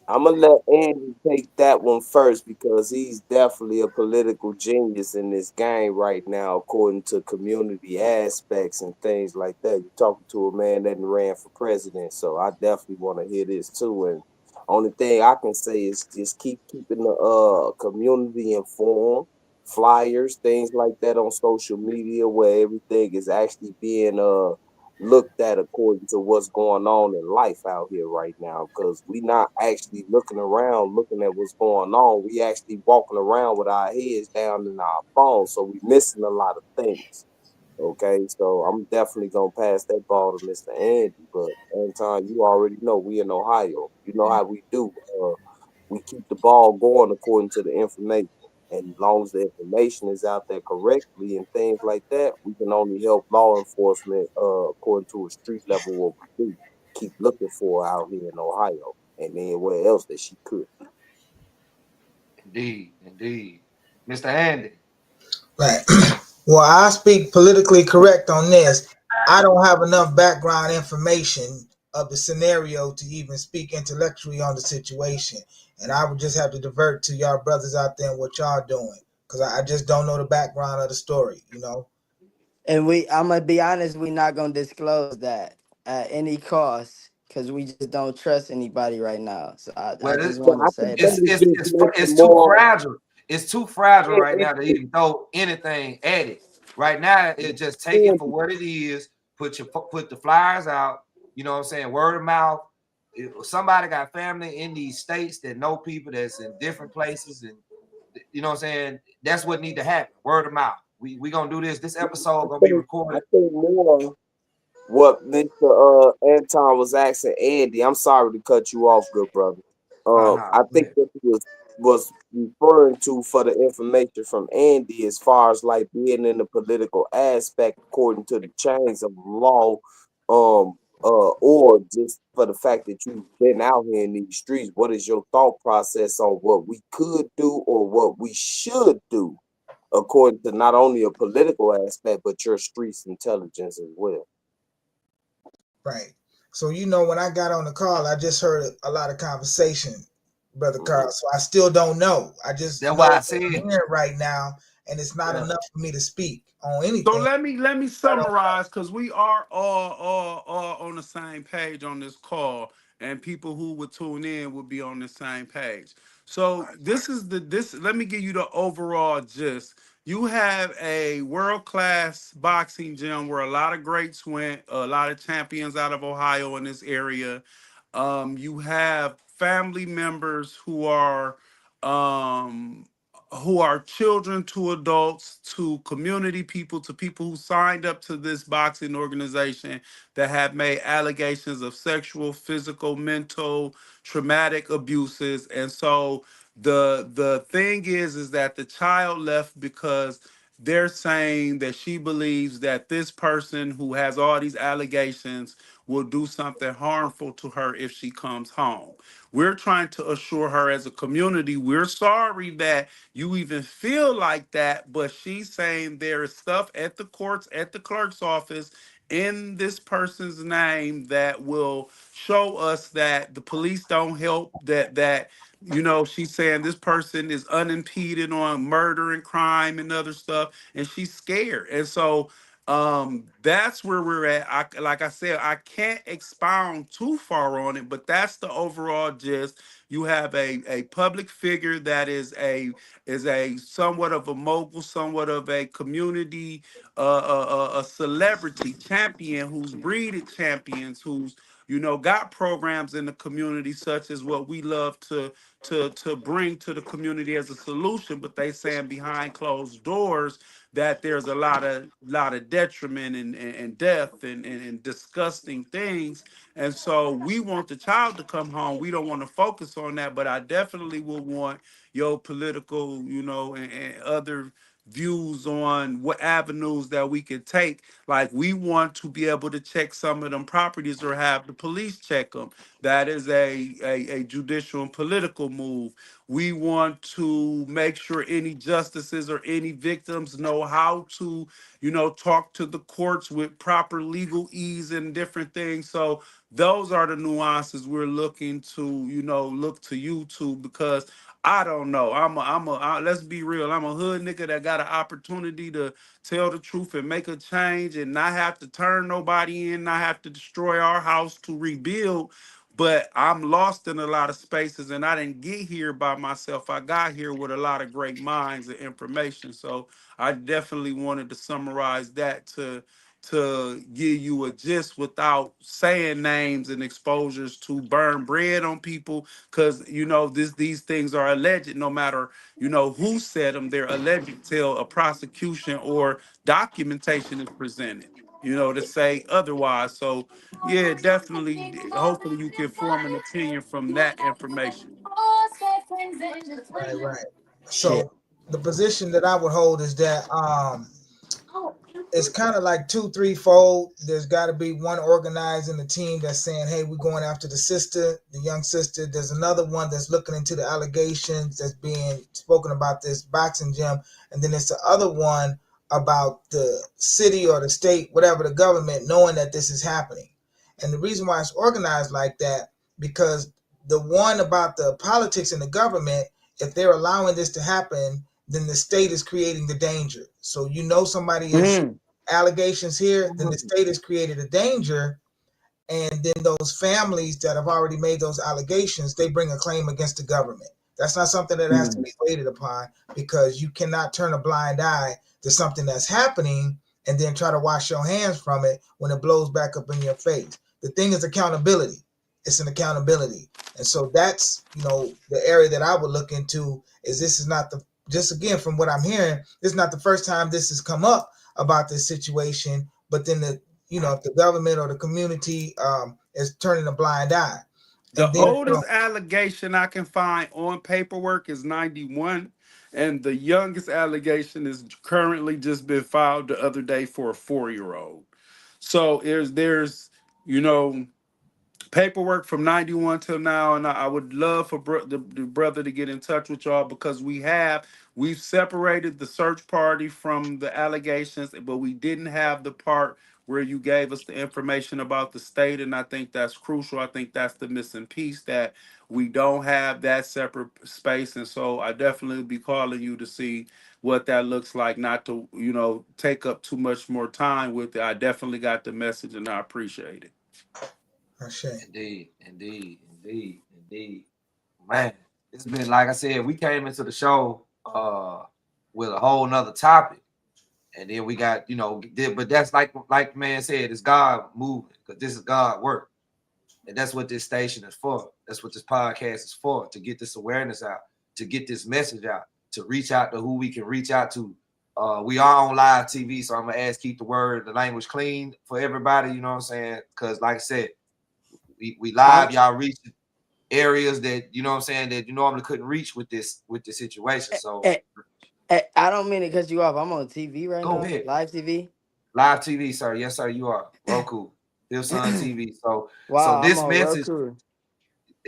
I'm gonna let Andy take that one first because he's definitely a political genius in this game right now, according to community aspects and things like that. You're talking to a man that ran for president, so I definitely want to hear this too. And only thing I can say is just keep keeping the community informed, flyers, things like that on social media where everything is actually being looked at according to what's going on in life out here right now, because we not actually looking around looking at what's going on. We actually walking around with our heads down in our phones, so we missing a lot of things. Okay, so I'm definitely gonna pass that ball to Mr. Andy. But Anton, you already know we in Ohio. You know how we do. We keep the ball going according to the information. And as long as the information is out there correctly and things like that, we can only help law enforcement according to a street level what we do. keep looking for out here in Ohio and anywhere else that she could be. Indeed, indeed. Mr. Handy. Right. Well, I speak politically correct on this. I don't have enough background information of the scenario to even speak intellectually on the situation. And I would just have to divert to y'all brothers out there and what y'all doing. Because I just don't know the background of the story, you know? And I'm gonna be honest, we not gonna disclose that at any cost because we just don't trust anybody right now. So I Well, just But want to I say think let it's that. me it's just it's fr- mention it's too more. fragile. It's too fragile right It, now to even throw anything at it. Right now, it just take it for what it is. Put the flyers out. You know what I'm saying? Word of mouth. If somebody got family in these states that know people that's in different places, and you know what I'm saying, that's what need to happen. Word of mouth. We gonna do this. This episode gonna be I recorded. think more what Mr. Anton was asking Andy. I'm sorry to cut you off, good brother. Nah, I go think ahead. what he was referring to for the information from Andy as far as like being in the political aspect according to the chains of law, or just for the fact that you've been out here in these streets. What is your thought process on what we could do or what we should do according to not only a political aspect but your streets intelligence as well? Right. So, you know, when I got on the call, I just heard a lot of conversation, Brother Mhm. Carl. So I still don't know. I just That's know why I what I'm said, hearing right now, and it's not yeah. enough for me to speak on So anything. let me I don't summarize because we are all on the same page on this call, and people who would tune in would be on the same page. So this is this. Let me give you the overall gist. You have a world class boxing gym where a lot of greats went, a lot of champions out of Ohio in this area. You have family members um, who are children to adults to community people to people who signed up to this boxing organization that have made allegations of sexual, physical, mental, traumatic abuses. And so the thing is that the child left because they're saying that she believes that this person who has all these allegations will do something harmful to her if she comes home. We're trying to assure her as a community, we're sorry that you even feel like that, but she's saying there is stuff at the courts, at the clerk's office, in this person's name that will show us that the police don't help, that she's saying this person is unimpeded on murder and crime and other stuff, and she's scared. And so that's where we're at. Like I said, I can't expound too far on it, but that's the overall gist. You have a public figure that is a somewhat of a mogul, somewhat of a community, a celebrity champion who's breeded champions, who's got programs in the community such as what we love to bring to the community as a solution. But they saying behind closed doors that there's a lot of detriment and death and disgusting things. And so we want the child to come home. We don't want to focus on that, but I definitely will want your political, and other views on what avenues that we could take. Like we want to be able to check some of them properties or have the police check them. That is a judicial and political move. We want to make sure any justices or any victims know how to, talk to the courts with proper legal ease and different things. So those are the nuances we're looking to, look to you to, because I don't know. Let's be real. I'm a hood nigga that got an opportunity to tell the truth and make a change and not have to turn nobody in, not have to destroy our house to rebuild. But I'm lost in a lot of spaces, and I didn't get here by myself. I got here with a lot of great minds and information. So I definitely wanted to summarize that to give you a gist without saying names and exposures to burn bread on people, because these things are alleged. No matter who said them, they're alleged till a prosecution or documentation is presented, to say otherwise. So yeah, definitely. Hopefully, you can form an opinion from that information. right, right. Shit. So the position that I would hold is that it's kind of like two, threefold. There's got to be one organizing the team that's saying, "Hey, we're going after the sister, the young sister." There's another one that's looking into the allegations that's being spoken about this boxing gym, and then it's the other one about the city or the state, whatever the government, knowing that this is happening. And the reason why it's organized like that, because the one about the politics in the government, if they're allowing this to happen, then the state is creating the danger. So somebody is Mm, allegations here, then the Mhm. state has created a danger, and then those families that have already made those allegations, they bring a claim against the government. That's not something that has to mm. be waited upon, because you cannot turn a blind eye to something that's happening and then try to wash your hands from it when it blows back up in your face. The thing is accountability. It's an accountability. And so that's, the area that I would look into. Is this is not the just again from what I'm hearing, this is not the first time this has come up about this situation, but then if the government or the community is turning a blind eye. The And then oldest allegation I can find on paperwork is 91, and the youngest allegation is currently just been filed the other day for a 4-year-old. So there's you know paperwork from 91 till now, and I would love for the brother to get in touch with y'all, because we've separated the search party from the allegations, but we didn't have the part where you gave us the information about the state, and I think that's crucial. I think that's the missing piece, that we don't have that separate space. And so I definitely be calling you to see what that looks like, not to take up too much more time with it. I definitely got the message, and I appreciate it. Shay. Indeed, indeed, indeed, indeed. Man, it's been like I said, we came into the show with a whole nother topic. And then we got, but that's like man said, it's God moving, because this is God work. And that's what this station is for. That's what this podcast is for, to get this awareness out, to get this message out, to reach out to who we can reach out to. We are on live TV, so I'm gonna ask keep the language clean for everybody, you know what I'm saying? Because like I said, we live, I'm, y'all reach areas that you know what I'm saying that you normally couldn't reach with this situation. So eh, I don't mean to cut you off. I'm on TV right go now, ahead. live TV. Live TV, sir. Yes, sir, you are. Roku, Fifth Sun TV. So Wow, I'm this on message, Roku.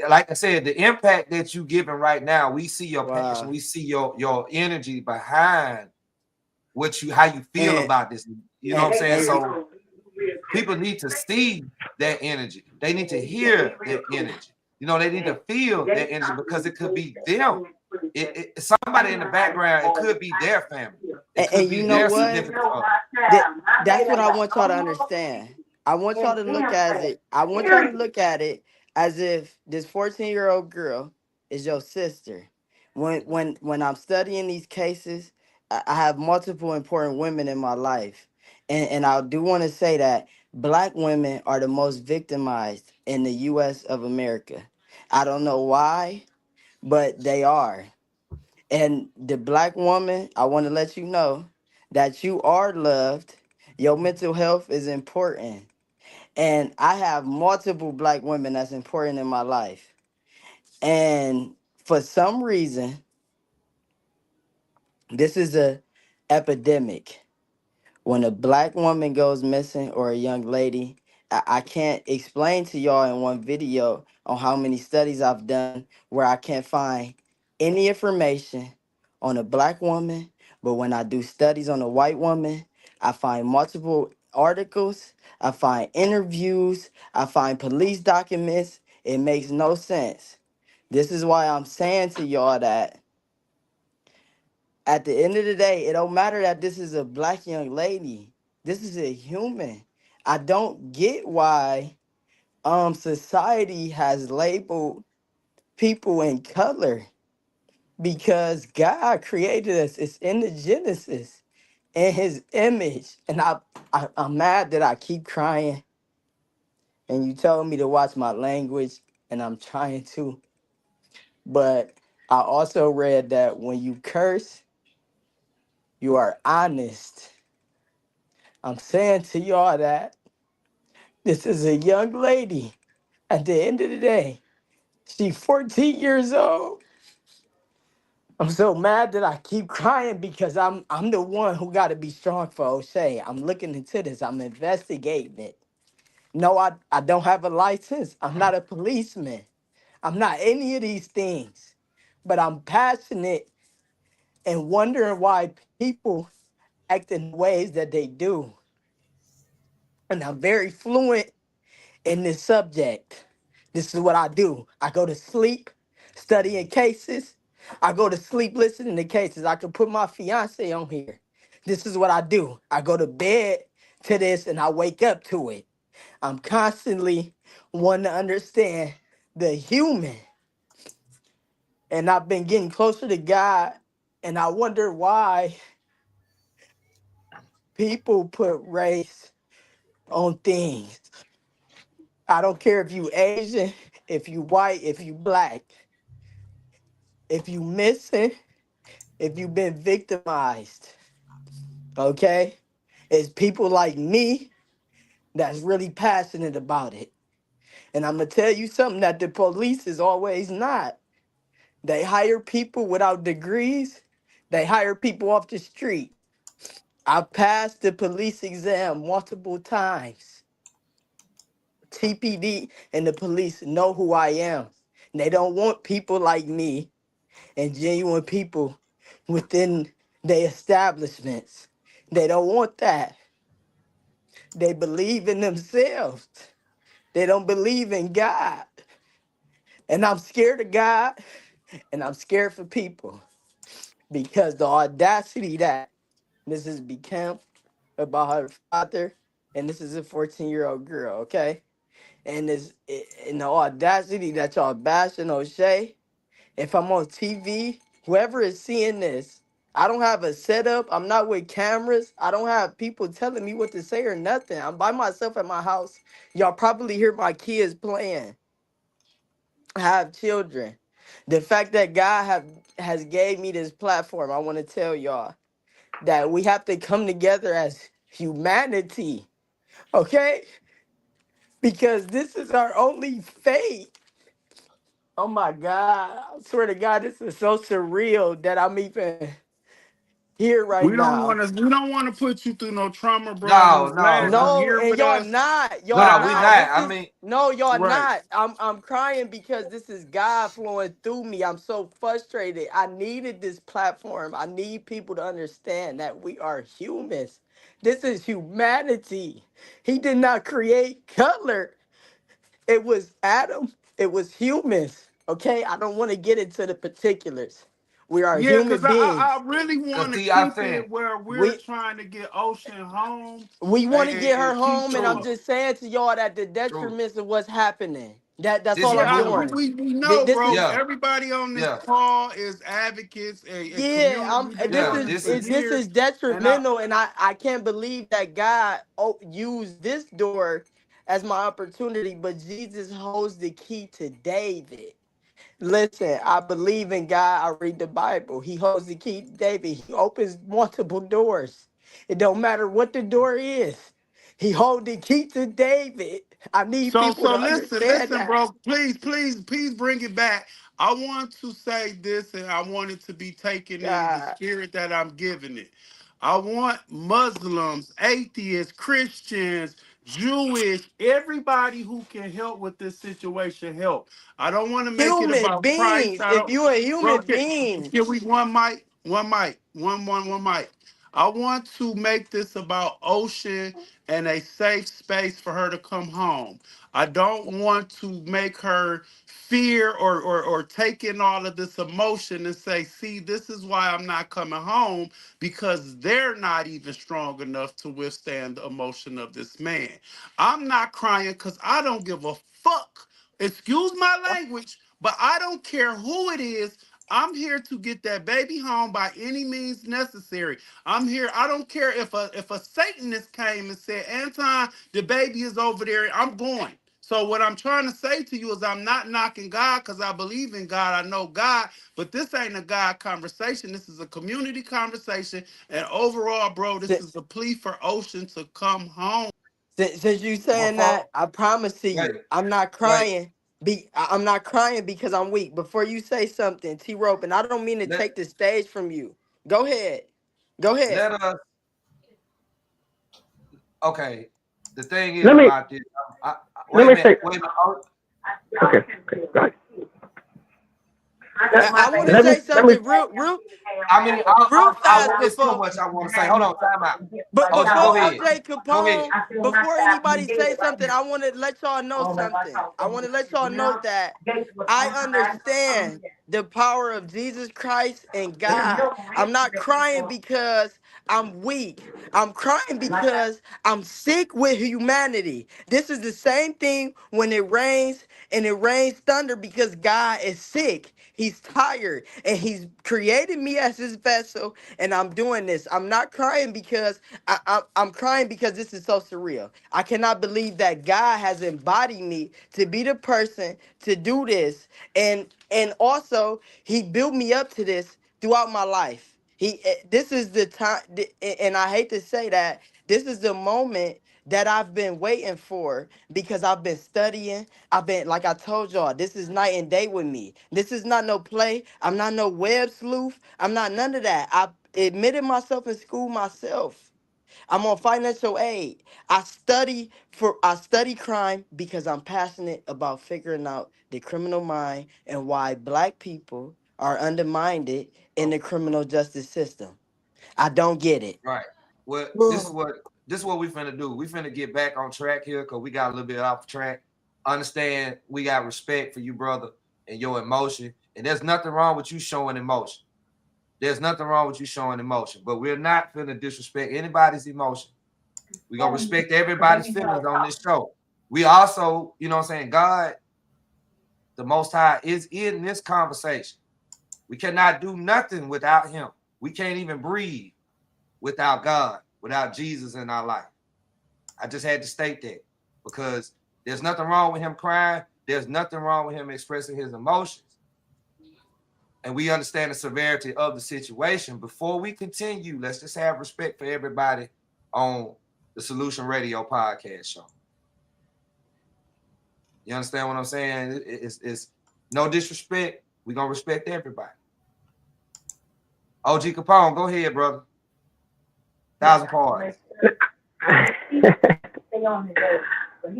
like I said, the impact that you giving right now, we see your passion, Wow. we see your energy behind how you feel And about this. You know what and I'm saying? and So people need to see that energy. They need to hear that energy. They need to feel that energy, because it could be them. Somebody in the background, it could be their family. It could and be you know their what? significant other. That's what I want y'all to understand. I want y'all to look at it. I want y'all to look at it as if this 14-year-old girl is your sister. When I'm studying these cases, I have multiple important women in my life. And I do want to say that black women are the most victimized in the US of America. I don't know why, but they are. And the black woman, I want to let you know that you are loved. Your mental health is important. And I have multiple black women that's important in my life. And for some reason, this is a epidemic. When a black woman goes missing, or a young lady, I can't explain to y'all in one video on how many studies I've done where I can't find any information on a black woman. But when I do studies on a white woman, I find multiple articles, I find interviews, I find police documents. It makes no sense. This is why I'm saying to y'all that at the end of the day, it don't matter that this is a black young lady. This is a human. I don't get why society has labeled people in color, because God created us. It's in the Genesis, in his image. And I'm mad that I keep crying. And you told me to watch my language, and I'm trying to. But I also read that when you curse, you are honest. I'm saying to y'all that this is a young lady. At the end of the day, she's 14 years old. I'm so mad that I keep crying because I'm the one who got to be strong for O'Shea. I'm looking into this. I'm investigating it. No, I don't have a license. I'm not a policeman. I'm not any of these things. But I'm passionate and wondering why people act in ways that they do. And I'm very fluent in this subject. This is what I do. I go to sleep studying cases. I go to sleep listening to cases. I can put my fiance on here. This is what I do. I go to bed to this and I wake up to it. I'm constantly wanting to understand the human. And I've been getting closer to God. And I wonder why people put race on things. I don't care if you Asian, if you white, if you black, if you missing, if you've been victimized, okay? It's people like me that's really passionate about it. And I'm gonna tell you something that the police is always not. They hire people without degrees. They hire people off the street. I passed the police exam multiple times. TPD and the police know who I am. They don't want people like me and genuine people within their establishments. They don't want that. They believe in themselves. They don't believe in God. And I'm scared of God and I'm scared for people because the audacity that this has become about her father, and this is a 14-year-old girl, okay? And this and the audacity that y'all bashing O'Shea. If I'm on TV, whoever is seeing this, I don't have a setup. I'm not with cameras. I don't have people telling me what to say or nothing. I'm by myself at my house. Y'all probably hear my kids playing. I have children. The fact that God has gave me this platform, I want to tell y'all that we have to come together as humanity, okay? Because this is our only faith. Oh my God. I swear to God, this is so surreal that I'm even here right now. We don't want to put you through no trauma, bro. I'm No, just no, glad you no, No, here and with y'all us. not. no, Y'all no. We Nah, not. not. This I is mean, no, y'all right. not. I'm crying because this is God flowing through me. I'm so frustrated. I needed this platform. I need people to understand that we are humans. This is humanity. He did not create color. It was Adam. It was humans. Okay? I don't want to get into the particulars. We are Yeah, because human I beings. really cause want to see, I keep saying, it where we're We trying to get Ocean home we want and, to get her and keep home, and I'm true, the. just saying to y'all that the true. detriments of what's happening. That's This all is I'm Yeah, beautiful. doing. we know, This bro. is Yeah, Everybody on this yeah, call is advocates and yeah. community. Been This yeah. doing is this This for is this years. is And I, detrimental, and I can't believe that God used this door as my opportunity, but Jesus holds the key to David. Listen, I believe in God. I read the Bible. He holds the key to David. He opens multiple doors. It don't matter what the door is. He holds the key to David. I need people so to understand listen, that. bro. Please bring it back. I want to say this, and I want it to be taken in the God, spirit that I'm giving it. I want Muslims, atheists, Christians, Jewish, everybody who can help with this situation help. I don't want to make it human about price. beings. I If don't, you a bro. human being, Can we one mic? I want to make this about Ocean and a safe space for her to come home. I don't want to make her fear or take in all of this emotion and say, see, this is why I'm not coming home because they're not even strong enough to withstand the emotion of this man. I'm not crying because I don't give a fuck. Excuse my language, but I don't care who it is. I'm here to get that baby home by any means necessary. I'm here. I don't care if a Satanist came and said, Anton, the baby is over there. I'm going. So what I'm trying to say to you is I'm not knocking God because I believe in God. I know God, but this ain't a God conversation. This is a community conversation. And overall, bro, this is since, a plea for Ocean to come home. since you saying before. that, I promise to Wait, you, I'm not wait. crying I'm not crying because I'm weak. Before you say something, T Rope, and I don't mean to let take the stage from you. Go ahead. Go ahead. let us. Okay. The thing is Let me about this. let Wait a me minute. say. Wait a minute. Oh, Okay, okay, go ahead. I want to say Let me. something I mean, real fast it's so before. much I want to say. Hold on, time out. But OG, before go ahead. OJ Go ahead. Capone, before anybody say something, I want to let y'all know something. I want to let y'all know that I understand the power of Jesus Christ and God. I'm not crying because I'm weak. I'm crying because I'm sick with humanity. This is the same thing when it rains and it rains thunder because God is sick. He's tired and he's created me as his vessel and I'm doing this. I'm not crying because I'm crying because this is so surreal. I cannot believe that God has embodied me to be the person to do this, and also He built me up to this throughout my life. This is the time, and I hate to say that this is the moment that I've been waiting for because I've been studying. I've been, like I told y'all, this is night and day with me. This is not no play. I'm not no web sleuth. I'm not none of that. I admitted myself in school myself. I'm on financial aid. I study crime because I'm passionate about figuring out the criminal mind and why black people are undermined in the criminal justice system. I don't get it. Right. Well, Well, this is what we finna do. We finna get back on track here because we got a little bit off track. Understand we got respect for you, brother, and your emotion. And there's nothing wrong with you showing emotion. There's nothing wrong with you showing emotion, but we're not finna disrespect anybody's emotion. We're gonna respect everybody's feelings on this show. We also, you know what I'm saying, God, the Most High, is in this conversation. We cannot do nothing without him. We can't even breathe without God, without Jesus in our life. I just had to state that because there's nothing wrong with him crying. There's nothing wrong with him expressing his emotions. And we understand the severity of the situation. Before we continue, let's just have respect for everybody on the Solution Radio podcast show. You understand what I'm saying? It's no disrespect. We're going to respect everybody. OG Capone, go ahead, brother. 1,000 parts.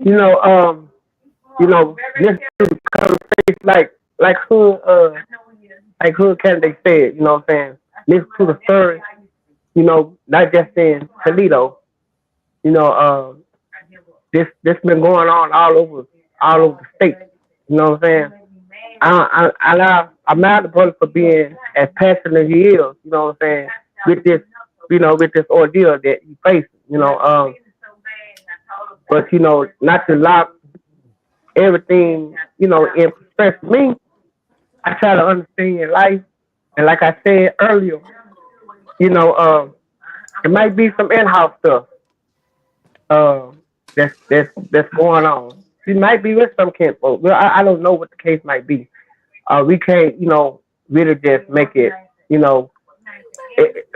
you know, just to conversation like Hood candidate said, you know what I'm saying? Listen to the story, not just in Toledo, you know, this been going on all over the state. You know what I'm saying? I'm mad at the brother for being as passionate as he is. You know what I'm saying? With this, with this ordeal that he faces. But not to lock everything, in perspective. Me, I try to understand life, and like I said earlier, you know, it might be some in-house stuff uh, that's going on. She might be with some kinfolk. Well, I don't know what the case might be. We can't, really just make it, you know,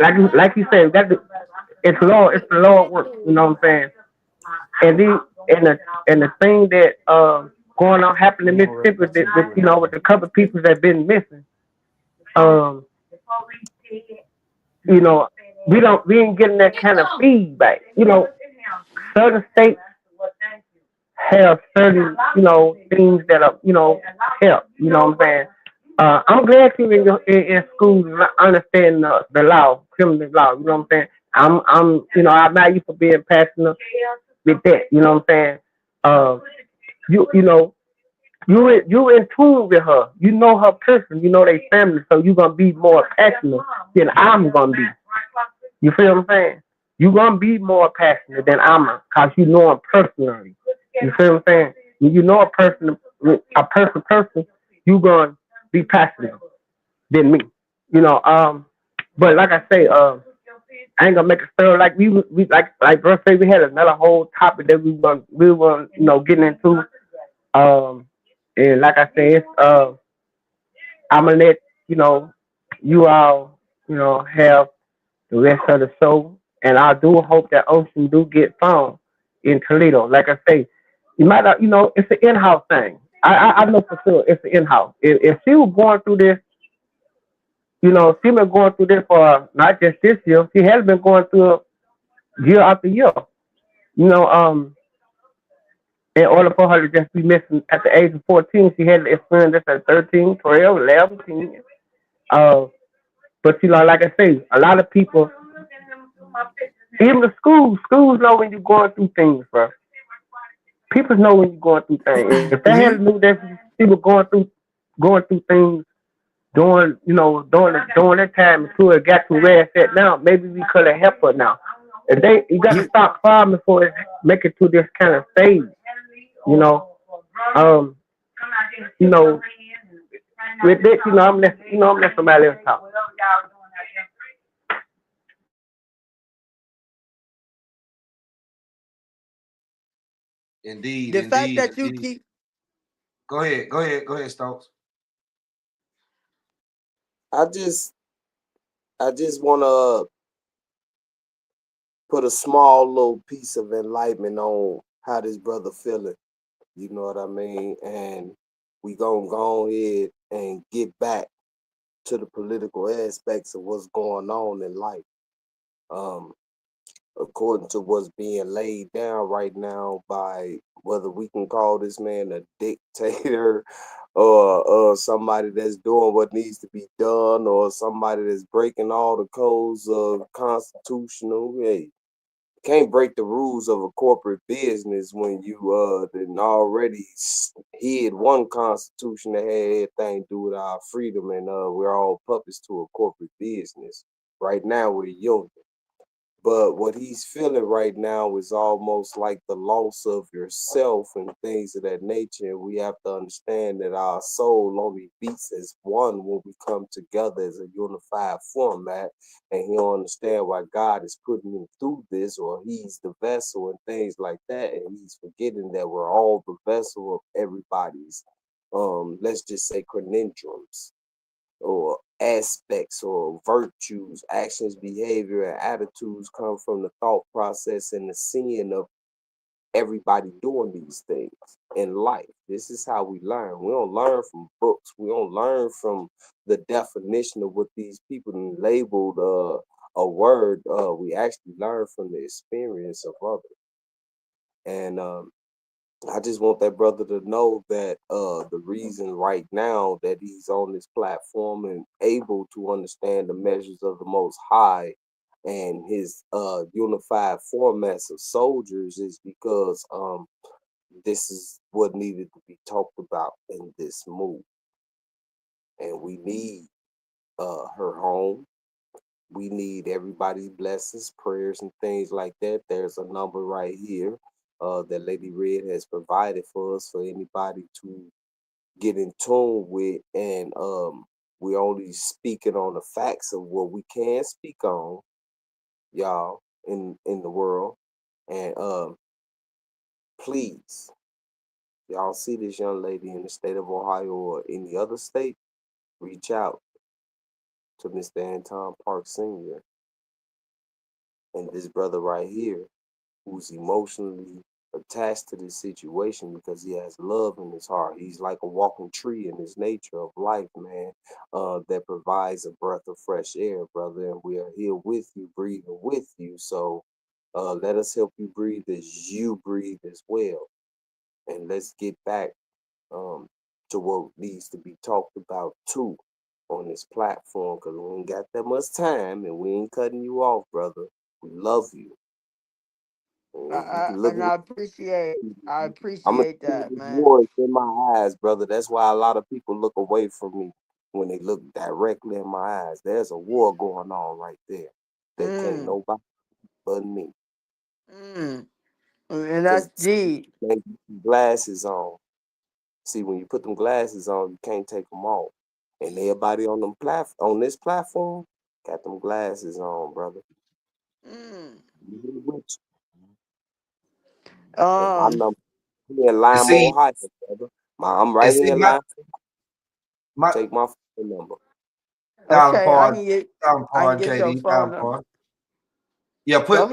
like you said, it's the Lord work. You know what I'm saying? And the thing that going on happening in Mississippi with the couple of people that been missing. Um, you know, we ain't getting that kind of feedback. Certain states have certain, things that are, help. You know what I'm saying? I'm glad you in school and understand the law, criminal law. You know what I'm saying? I admire you for being passionate with that. You know what I'm saying? Uh, you know, you in tune with her. You know her person. You know their family. So you gonna be more passionate than I'm gonna be. You feel what I'm saying? You gonna be more passionate than I'm, cause you know him personally. You feel what I'm saying? When you know a person, you gonna be passionate than me. You know, but like I say, I ain't gonna make a story like we like bro say we had another whole topic that we were getting into. Um, and like I said, I'm gonna let you know you all have the rest of the show, and I do hope that Ocean do get found in Toledo. Like I say, you might not, it's an in-house thing. I know for sure it's in house. If she was going through this, she been going through this for not just this year. She has been going through it year after year. You know, in order for her to just be missing at the age of 14, she had to experience this at 13, 12, 11, 10. Uh, but like I say, a lot of people, even the schools know when you're going through things, bro. People know when you're going through things. If they had Mhm. knew that people going through things during that time until it got to where it's at now, maybe we could have helped her now. You got to You stop farming before it make it to this kind of stage, you know. Um, you know, with this, I'm let somebody else talk. indeed, The fact indeed, that you indeed. keep Go ahead, Stokes. I just I just want to put a small little piece of enlightenment on how this brother feeling. You know what I mean? And we gonna go ahead and get back to the political aspects of what's going on in life. Um, According to what's being laid down right now by whether we can call this man a dictator or somebody that's doing what needs to be done or somebody that's breaking all the codes of constitutional. Hey, can't break the rules of a corporate business when you then already hid one constitution that had everything to do with our freedom and we're all puppets to a corporate business. Right now we're union. But what he's feeling right now is almost like the loss of yourself and things of that nature. And we have to understand that our soul only beats as one when we come together as a unified format. And he don't understand why God is putting him through this, or he's the vessel and things like that. And he's forgetting that we're all the vessel of everybody's, let's just say, conundrums or aspects or virtues, actions, behavior, and attitudes come from the thought process and the seeing of everybody doing these things in life. This is how we learn. We don't learn from books. We don't learn from the definition of what these people labeled a word. We actually learn from the experience of others. And I just want that brother to know that the reason right now that he's on this platform and able to understand the measures of the Most High and his unified formats of soldiers is because this is what needed to be talked about in this move, and we need her home. We need everybody's blessings, prayers, and things like that. There's a number right here that Lady Red has provided for us for anybody to get in tune with, and we're only speaking on the facts of what we can speak on, y'all, in the world. And please, y'all see this young lady in the state of Ohio or any other state, reach out to Mr. Anton Park Sr. and this brother right here who's emotionally attached to this situation because he has love in his heart. He's like a walking tree in his nature of life, man, that provides a breath of fresh air, brother. And we are here with you, breathing with you. So let us help you breathe as you breathe as well. And let's get back to what needs to be talked about too on this platform because we ain't got that much time and we ain't cutting you off, brother. We love you. You can look and me. I I'm gonna appreciate see that, this man. war is in my eyes, brother. That's why a lot of people look away from me when they look directly in my eyes. There's a war going on right there that can't Mm, nobody but me. mm. And Cause that's deep. glasses on. See, when you put them glasses on, you can't take them off. And everybody on on this platform got them glasses on, brother. Mm. You with you. And my Um, number here in And Lima, see, Ohio, brother. I'm and right see here in my Lima. my Take my phone number. okay, thousand I can pardon, get your KD, phone thousand number. pardon. Yeah, Go put ahead.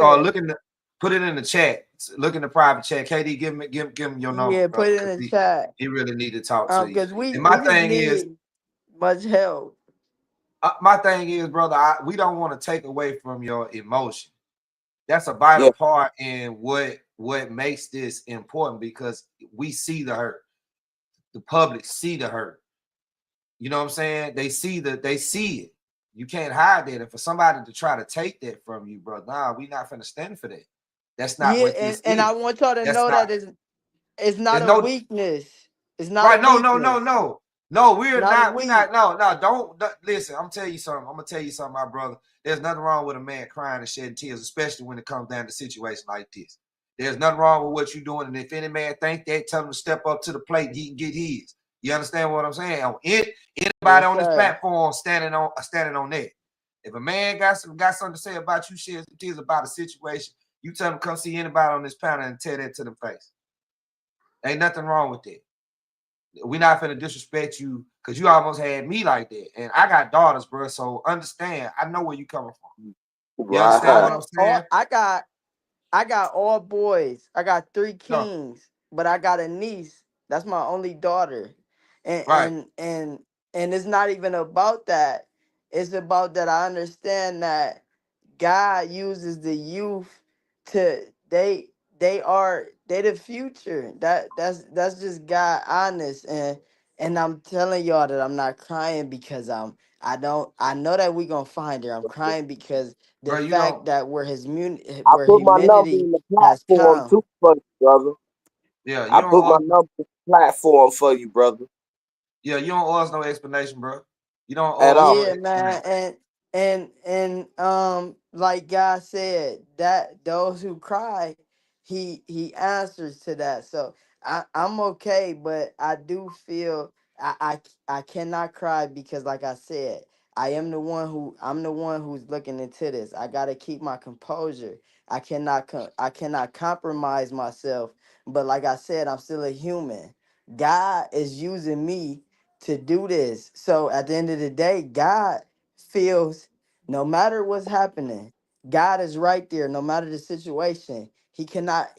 put it in the chat. look in the private chat. KD, give him your number, Yeah, brother, put it in because the chat. he really need to talk to you. Because we And my we just thing is, need much help. brother, we don't want to take away from your emotion. That's a Yeah, vital part in what makes this important because we see the hurt. The public see the hurt. You know what I'm saying? They see it. You can't hide that. And for somebody to try to take that from you, bro, nah, we not finna stand for that. That's not Yeah, what this and I is. want y'all to That's know not. that it's not There's a no weakness. It's not a right. No, no, weakness. no, no, no. We're Not a not. We weak. not. No, no. Don't listen. I'm tell you something. I'm gonna tell you something, my brother. There's nothing wrong with a man crying and shedding tears, especially when it comes down to situations like this. There's nothing wrong with what you're doing, and if any man think that, tell him to step up to the plate. He can get his. You understand what I'm saying? Anybody Yes, on this sir. platform standing on that. If a man got something to say about you, sheds tears about a situation, you tell him come see anybody on this panel and tell that to the face. Ain't nothing wrong with that. We're not finna disrespect you because you almost had me like that. And I got daughters, bro. So understand, I know where you coming from. You understand what right. I'm All saying? I got all boys. I got three No, kings, but I got a niece. That's my only daughter. And right. it's not even about that. It's about that I understand that God uses the youth to they the future. That's just God honest, and I'm telling y'all that I'm not crying because I know that we gonna find her. I'm crying because the Bro, you fact don't. that I where put my number humanity in the has platform come. too for you, brother. Yeah, you I don't put my owe number in the platform for you, brother. yeah, you don't owe us no explanation, bro. You don't At owe us all. no Yeah, explanation. man, and like God said, that those who cry, he answers to that. So I'm okay, but I do feel I cannot cry because, like I said, I'm the one who's looking into this. I gotta keep my composure. I cannot compromise myself. But like I said, I'm still a human. God is using me to do this. So at the end of the day, God feels no matter what's happening, God is right there no matter the situation. He cannot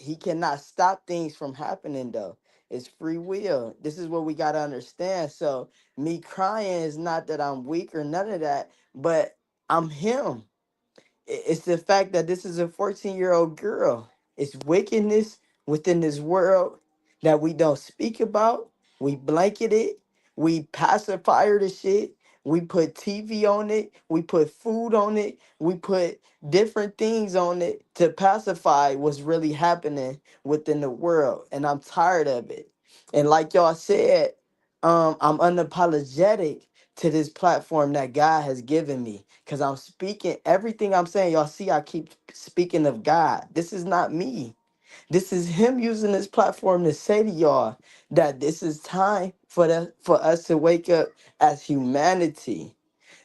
stop things from happening though. It's free will. This is what we got to understand. So me crying is not that I'm weak or none of that, but I'm him. It's the fact that this is a 14-year-old girl. It's wickedness within this world that we don't speak about. We blanket it. We pacify her to shit. We put TV on it. We put food on it. We put different things on it to pacify what's really happening within the world. And I'm tired of it. And like y'all said, I'm unapologetic to this platform that God has given me because I'm speaking everything I'm saying. Y'all see, I keep speaking of God. This is not me. This is Him using this platform to say to y'all that this is time for us to wake up as humanity.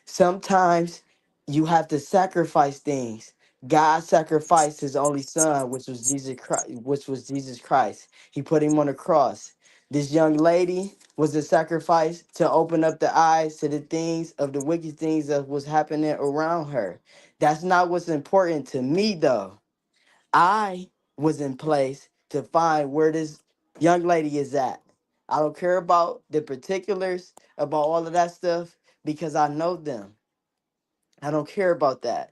Sometimes you have to sacrifice things. God sacrificed his only son, which was Jesus Christ. He put him on the cross. This young lady was a sacrifice to open up the eyes to the things of the wicked things that was happening around her. That's not what's important to me though. I was in place to find where this young lady is at. I don't care about the particulars, about all of that stuff, because I know them. I don't care about that.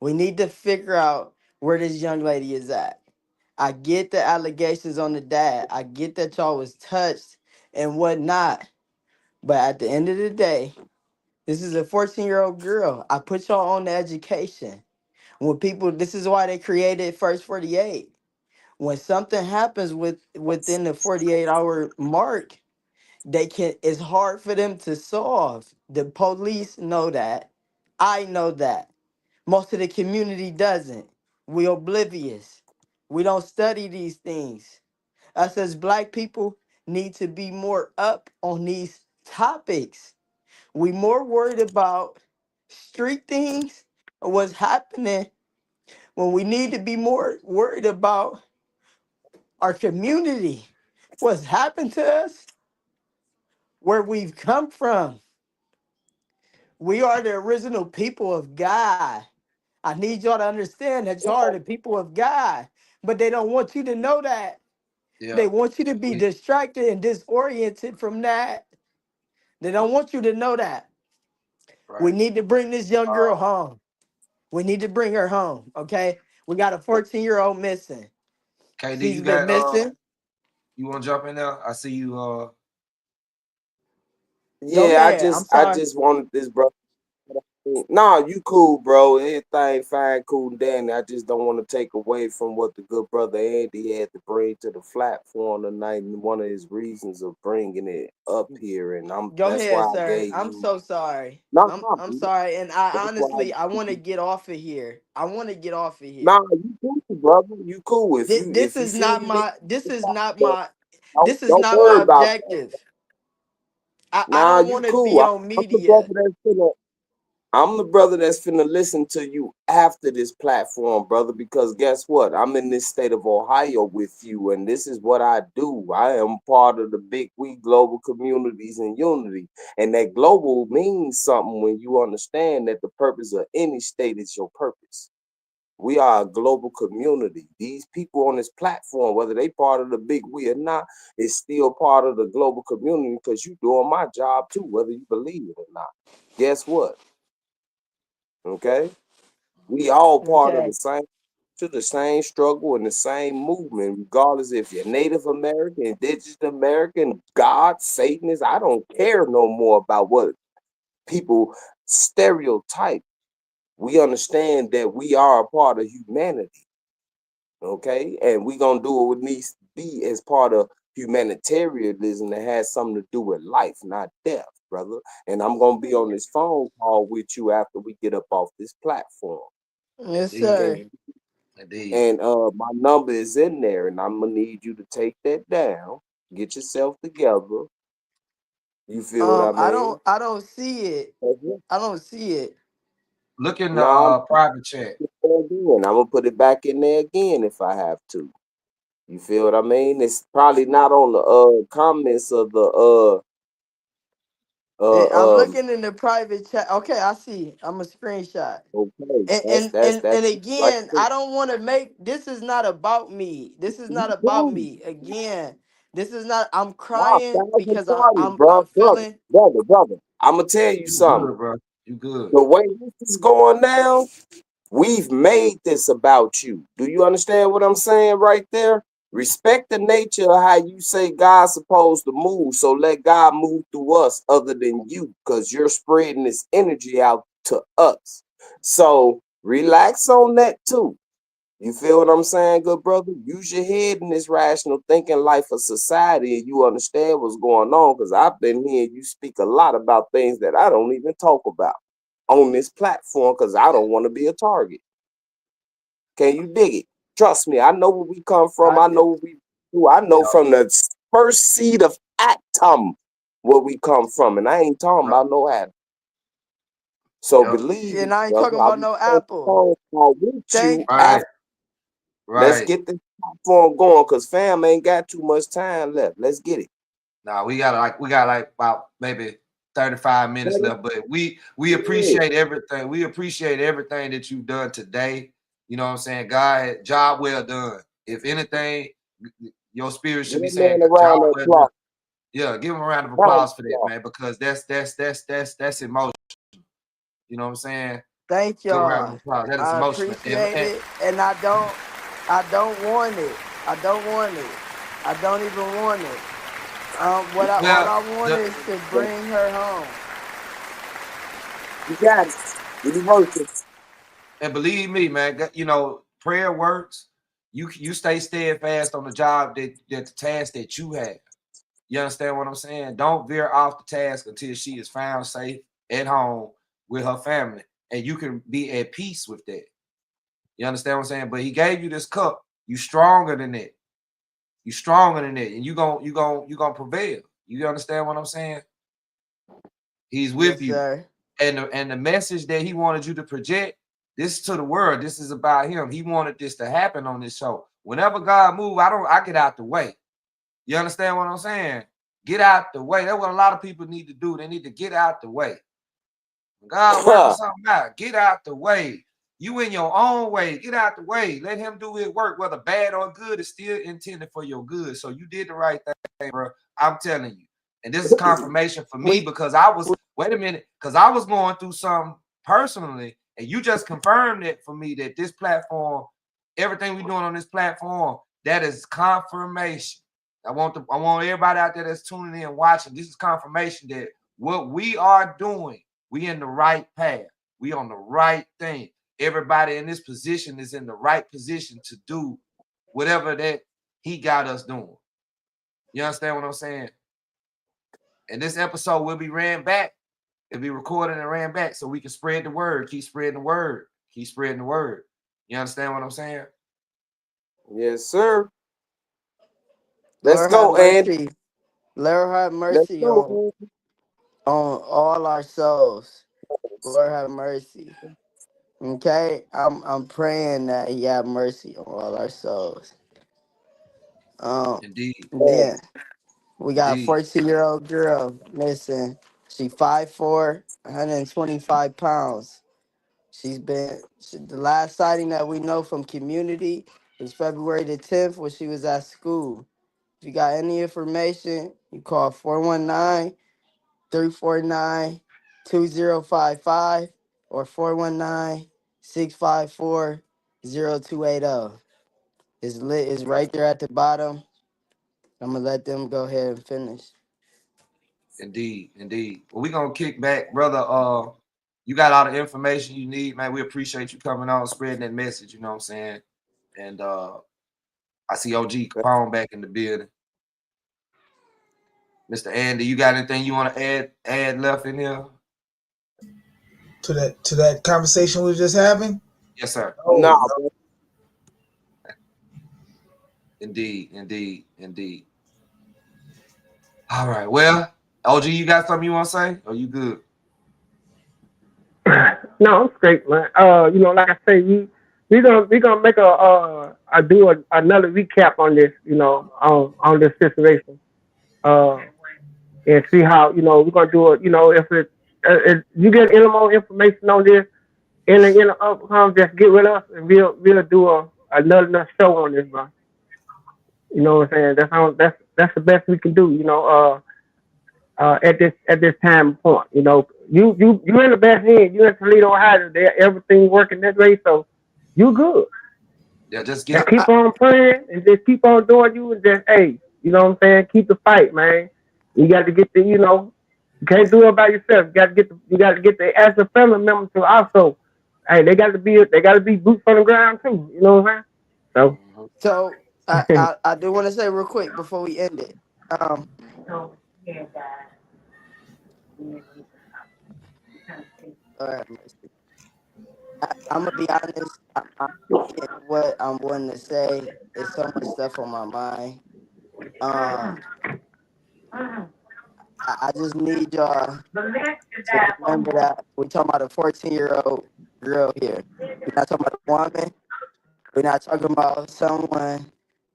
We need to figure out where this young lady is at. I get the allegations on the dad. I get that y'all was touched and whatnot. But at the end of the day, this is a 14-year-old girl. I put y'all on the education. When people, this is why they created First 48. When something happens within the 48-hour mark, they can it's hard for them to solve. The police know that. I know that. Most of the community doesn't. We oblivious. We don't study these things. Us as black people need to be more up on these topics. We more worried about street things or what's happening when we need to be more worried about our community, what's happened to us, where we've come from. We are the original people of God. I need y'all to understand that y'all are the people of God. but they don't want you to know that. Yeah. They want you to be distracted and disoriented from that. They don't want you to know that. We Right. need to bring this young girl home. We need to bring her home. Okay. We got a 14-year-old missing. KD, She's you been got missing. you want to jump in there? I see you. Go Yeah, ahead. I'm I sorry. just wanted this, bro. Nah, you cool, bro. Everything fine, cool, and dandy. I just don't want to take away from what the good brother Andy had to bring to the platform tonight, and one of his reasons of bringing it up here. And Go that's why ahead, I sir. gave I'm you. so sorry. No, I'm no, sorry. And I that's why. honestly I want to get off of here. I want to get off of here. Nah, you cool, brother. You cool. This If you is feel not you need my this to is talk, not but my this is don't not worry my about that. objective. I Nah, don't you want to cool. be on I'm the brother media. that's finna. I'm the brother that's finna listen to you after this platform, brother, because guess what? I'm in this state of Ohio with you, and this is what I do. I am part of the big we global communities and unity. And that global means something when you understand that the purpose of any state is your purpose. We are a global community. These people on this platform, whether they part of the big we or not, is still part of the global community because you doing my job too, whether you believe it or not. Guess what? Okay, we all part of Okay. the same struggle and the same movement, regardless if you're Native American, Indigenous American, God, Satanist. I don't care no more about what people stereotype. We understand that we are a part of humanity, okay, and we gonna do what needs to be as part of humanitarianism that has something to do with life, not death, brother. And I'm gonna be on this phone call with you after we get up off this platform. Yes, Indeed. Okay, sir. Indeed. and my number is in there, and I'm gonna need you to take that down. Get yourself together. You feel what I mean? I don't see it. No, I don't see it. Look in the I'm private chat. gonna put it back in there again if I have to. You feel what I mean? It's probably not on the comments of the I'm uh um looking in the private chat. Okay, I see. I'm a screenshot. okay. And That's and that's and, that's and right again, there. I don't want to make this is not about me. This is You not about cool. me. Again, this is not I'm Nah, crying thousand because parties, I'm bro. feeling Brother. I'm gonna tell you You something. good, bro. You good. The way this is going down, we've made this about you. Do you understand what I'm saying right there? Respect the nature of how you say God's supposed to move. So let God move through us other than you, because you're spreading this energy out to us. So relax on that too. You feel what I'm saying, good brother? Use your head in this rational thinking life of society and you understand what's going on. Because I've been hearing you speak a lot about things that I don't even talk about on this platform because I don't want to be a target. Can you dig it? Trust me, I know where we come from. I I did. know what we do. I know Yeah. from the first seed of atom where we come from. And I ain't talking Right. about no atom. So Yep. believe me, And I ain't brother, talking I about will no take the Apple. phone call with you Thank Right. you. after. Let's Right. get this platform going because fam ain't got too much time left. Let's get it. Now we got like about maybe 35 minutes left, but we Yeah. appreciate everything. We appreciate everything that you've done today. You know what I'm saying? God, job well done. If anything, your spirit Give should be a saying, man a job round of well done. applause. Yeah, give him a round of Round of applause for that, applause. man, because that's emotion. You know what I'm saying? Thank Good round of y'all. applause. That is I emotional. appreciate it. And I don't want it. I don't want it. I don't even want it. What I all well, I want is to bring her home. You got it. We working. and believe me, man, you know, prayer works. You stay steadfast on the job that the task that you have. You understand what I'm saying? Don't veer off the task until she is found safe at home with her family. And you can be at peace with that. You understand what I'm saying? But he gave you this cup. You stronger than that. You stronger than that. And you gonna prevail. You understand what I'm saying? He's with Yes, you. sir. And the message that he wanted you to project, this to the world. This is about him. He wanted this to happen on this show. Whenever God move, I get out the way. You understand what I'm saying? Get out the way. That's what a lot of people need to do. They need to get out the way. When God working something out, get out the way. You in your own way. Get out the way. Let him do his work, whether bad or good, is still intended for your good. So you did the right thing, bro. I'm telling you. And this is confirmation for me because I was, wait a minute, because I was going through something personally, and you just confirmed it for me that this platform, everything we're doing on this platform, that is confirmation. I want everybody out there that's tuning in and watching. This is confirmation that what we are doing, we in the right path. We on the right thing. Everybody in this position is in the right position to do whatever that he got us doing. You understand what I'm saying? And this episode will be ran back. It'll be recorded and ran back so we can spread the word. Keep spreading the word. Keep spreading the word. You understand what I'm saying? Yes, sir. Let's Lord have go, and mercy. Lord have let's mercy go. on all our souls. Lord have mercy. Okay? I'm praying that he have mercy on all our souls. Indeed. Then we got a Indeed. 14-year-old girl. Listen, she 5'4", 125 pounds. The last sighting that we know from community was February the 10th when she was at school. If you got any information, you call 419-349-2055 or 419-654-0280. It's lit. It's right there at the bottom. I'm gonna let them go ahead and finish. Indeed. Indeed. Well, we're gonna kick back, brother. You got all the information you need, man. We appreciate you coming on, spreading that message, you know what I'm saying? And I see OG Capone back in the building. Mr. Andy, you got anything you want to add left in here? To that conversation we were just having. Yes, sir. Nah, Oh, bro. Indeed, indeed, indeed. All right. Well, OG, you got something you want to say? Or you good? No, I'm straight, man. Like I say, we gonna make another recap on this, on this situation, uh, and see how we're gonna do it. If you get any more information on this in the upcoming, just get with us and we'll do another show on this, bro. You know what I'm saying? That's the best we can do. At this time point. You in the best hand. You in Toledo, Ohio. There, everything working that way, so you good. Yeah, just Just get keep on praying and just keep on doing you and just hey, you know what I'm saying? Keep the fight, man. You got to get you can't do it by yourself. You got to get the as a family member to also. Hey, they got to be boots on the ground too. You know what I'm saying? So So I do want to say real quick before we end it. Um, Lord have mercy. I'm gonna be honest. I'm thinking what I'm wanting to say. There's so much stuff on my mind. Um, I just need y'all to remember that we're talking about a 14-year-old girl here. We're not talking about a woman. We're not talking about someone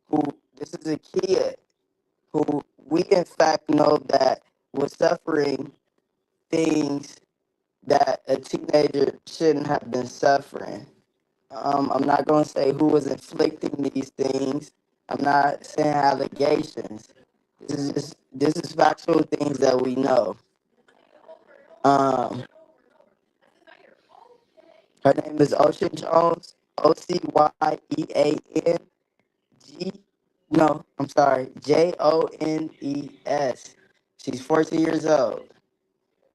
who. This is a kid who we in fact know that was suffering things that a teenager shouldn't have been suffering. I'm not going to say who was inflicting these things. I'm not saying allegations. This is factual things that we know. Um, Her name is Ocean Jones. Ocyean G. No, I'm sorry. Jones. She's 14 years old.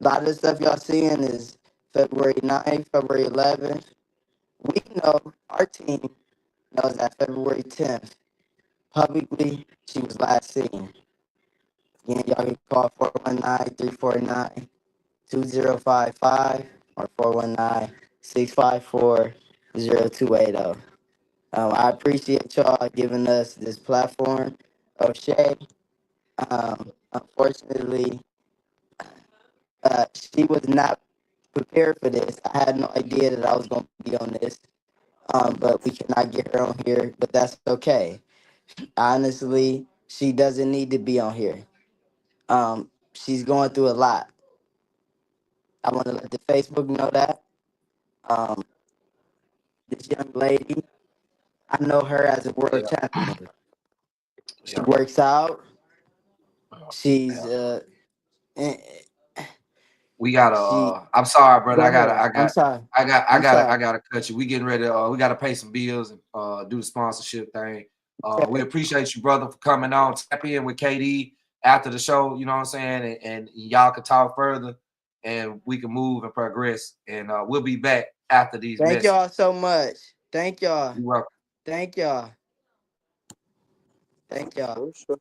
A lot of the stuff y'all seeing is February 9th, February 11th. We know, our team knows that February 10th, publicly, she was last seen. Again, y'all can call 419-349-2055 or 419-654-0280. I appreciate y'all giving us this platform. O'Shea, unfortunately, she was not prepared for this. I had no idea that I was going to be on this, but we cannot get her on here, but that's okay. Honestly, she doesn't need to be on here. She's going through a lot. I want to let the Facebook know that. Um, This young lady, I know her as a world Yeah, champion. She yeah, works out. She's yeah. eh, We gotta. she. I'm sorry, brother. Go ahead. I'm sorry. I'm I sorry. gotta cut you. We getting ready. We gotta pay some bills and do the sponsorship thing. We Okay. appreciate you, brother, for coming on. Tap in with KD after the show. You know what I'm saying, and y'all can talk further, and we can move and progress. And we'll be back after these Thank messages. y'all so much. Thank y'all. You welcome. Thank y'all. Thank y'all. For sure.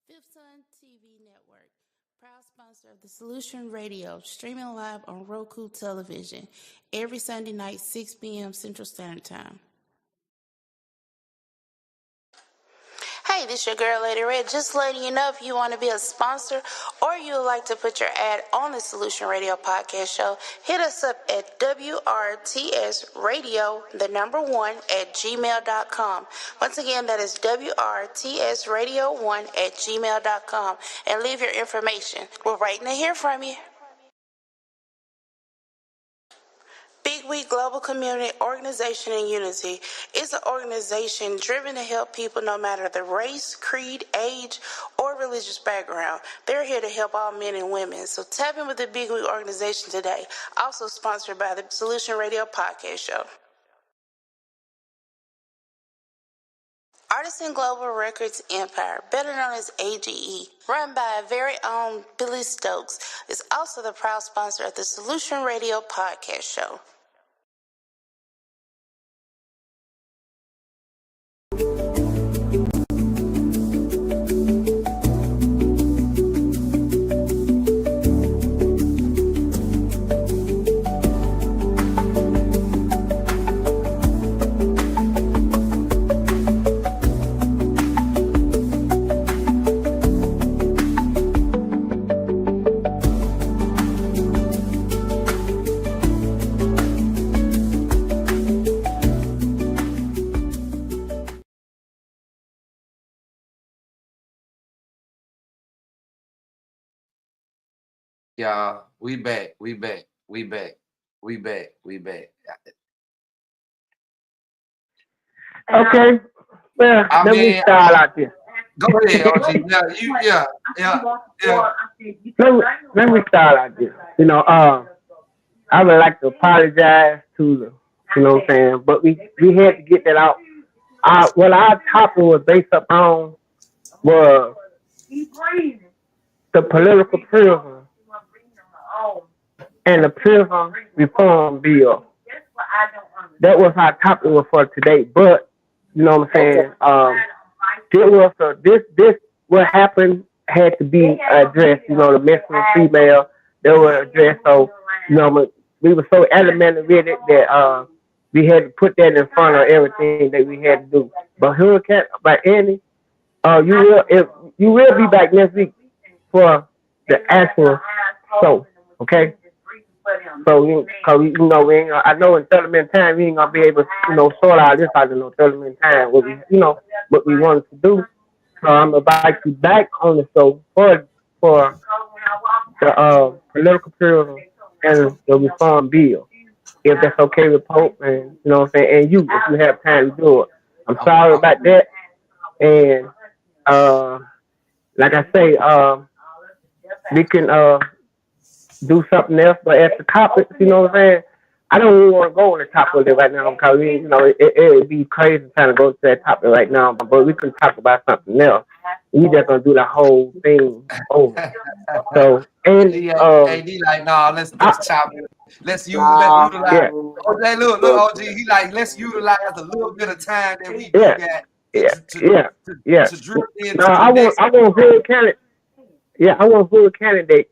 Fifth Sun TV Network, proud sponsor of the Solution Radio, streaming live on Roku television every Sunday night, 6 p.m. Central Standard Time. Hey, this your girl, Lady Red. Just letting you know if you want to be a sponsor or you would like to put your ad on the Solution Radio podcast show, hit us up at WRTSradio, the number 1 at gmail.com. Once again, that is WRTSradio1 at gmail.com. And leave your information. We're waiting to hear from you. Big We Global Community Organization and Unity is an organization driven to help people no matter the race, creed, age, or religious background. They're here to help all men and women. So tap in with the Big We organization today. Also sponsored by the Solution Radio Podcast Show. Artisan Global Records Empire, better known as AGE, run by our very own Billy Stokes, is also the proud sponsor of the Solution Radio Podcast Show. Y'all, we back. We back. We back. We back. We back. Okay. Well, I let me mean, start out this. go ahead, OG. Yeah, yeah. Let me start out this. I would like to apologize to the, you know what I'm saying, but we had to get that out. What our topic was based upon was the political prism and the prison reform bill. That was our topic was for today. But you know what I'm Okay. saying? This what happened had to be addressed. You know, the missing female they were addressed. So you know, we were so adamant with it that we had to put that in front of everything that we had to do. But Hurricane, by Andy, you will be back next week for the actual show. Okay. So, cause you know, I know in 30 minute time we ain't gonna be able to, sort out this out in no 30 minute time. What we wanted to do. So I'm about you back on the show for the political pluralism and the reform bill. If that's okay with Pope and you know what I'm saying, and you if you have time to do it. I'm sorry I'm about that. And uh, like I say, we can do something else. But at the topic, you know what I'm saying? I don't really want to go on the topic of it right now because it'd be crazy trying to go to that topic right now. But we can talk about something else. We just gonna do the whole thing over. So and AD like, nah, let's I, chop it. Let's Nah, utilize. yeah, man. OJ, look, Look, OG. He like, let's utilize a little bit of time that we do yeah, got to yeah, to yeah, to, yeah. to drift No, into the next. I want full candidate. Yeah, I want full candidate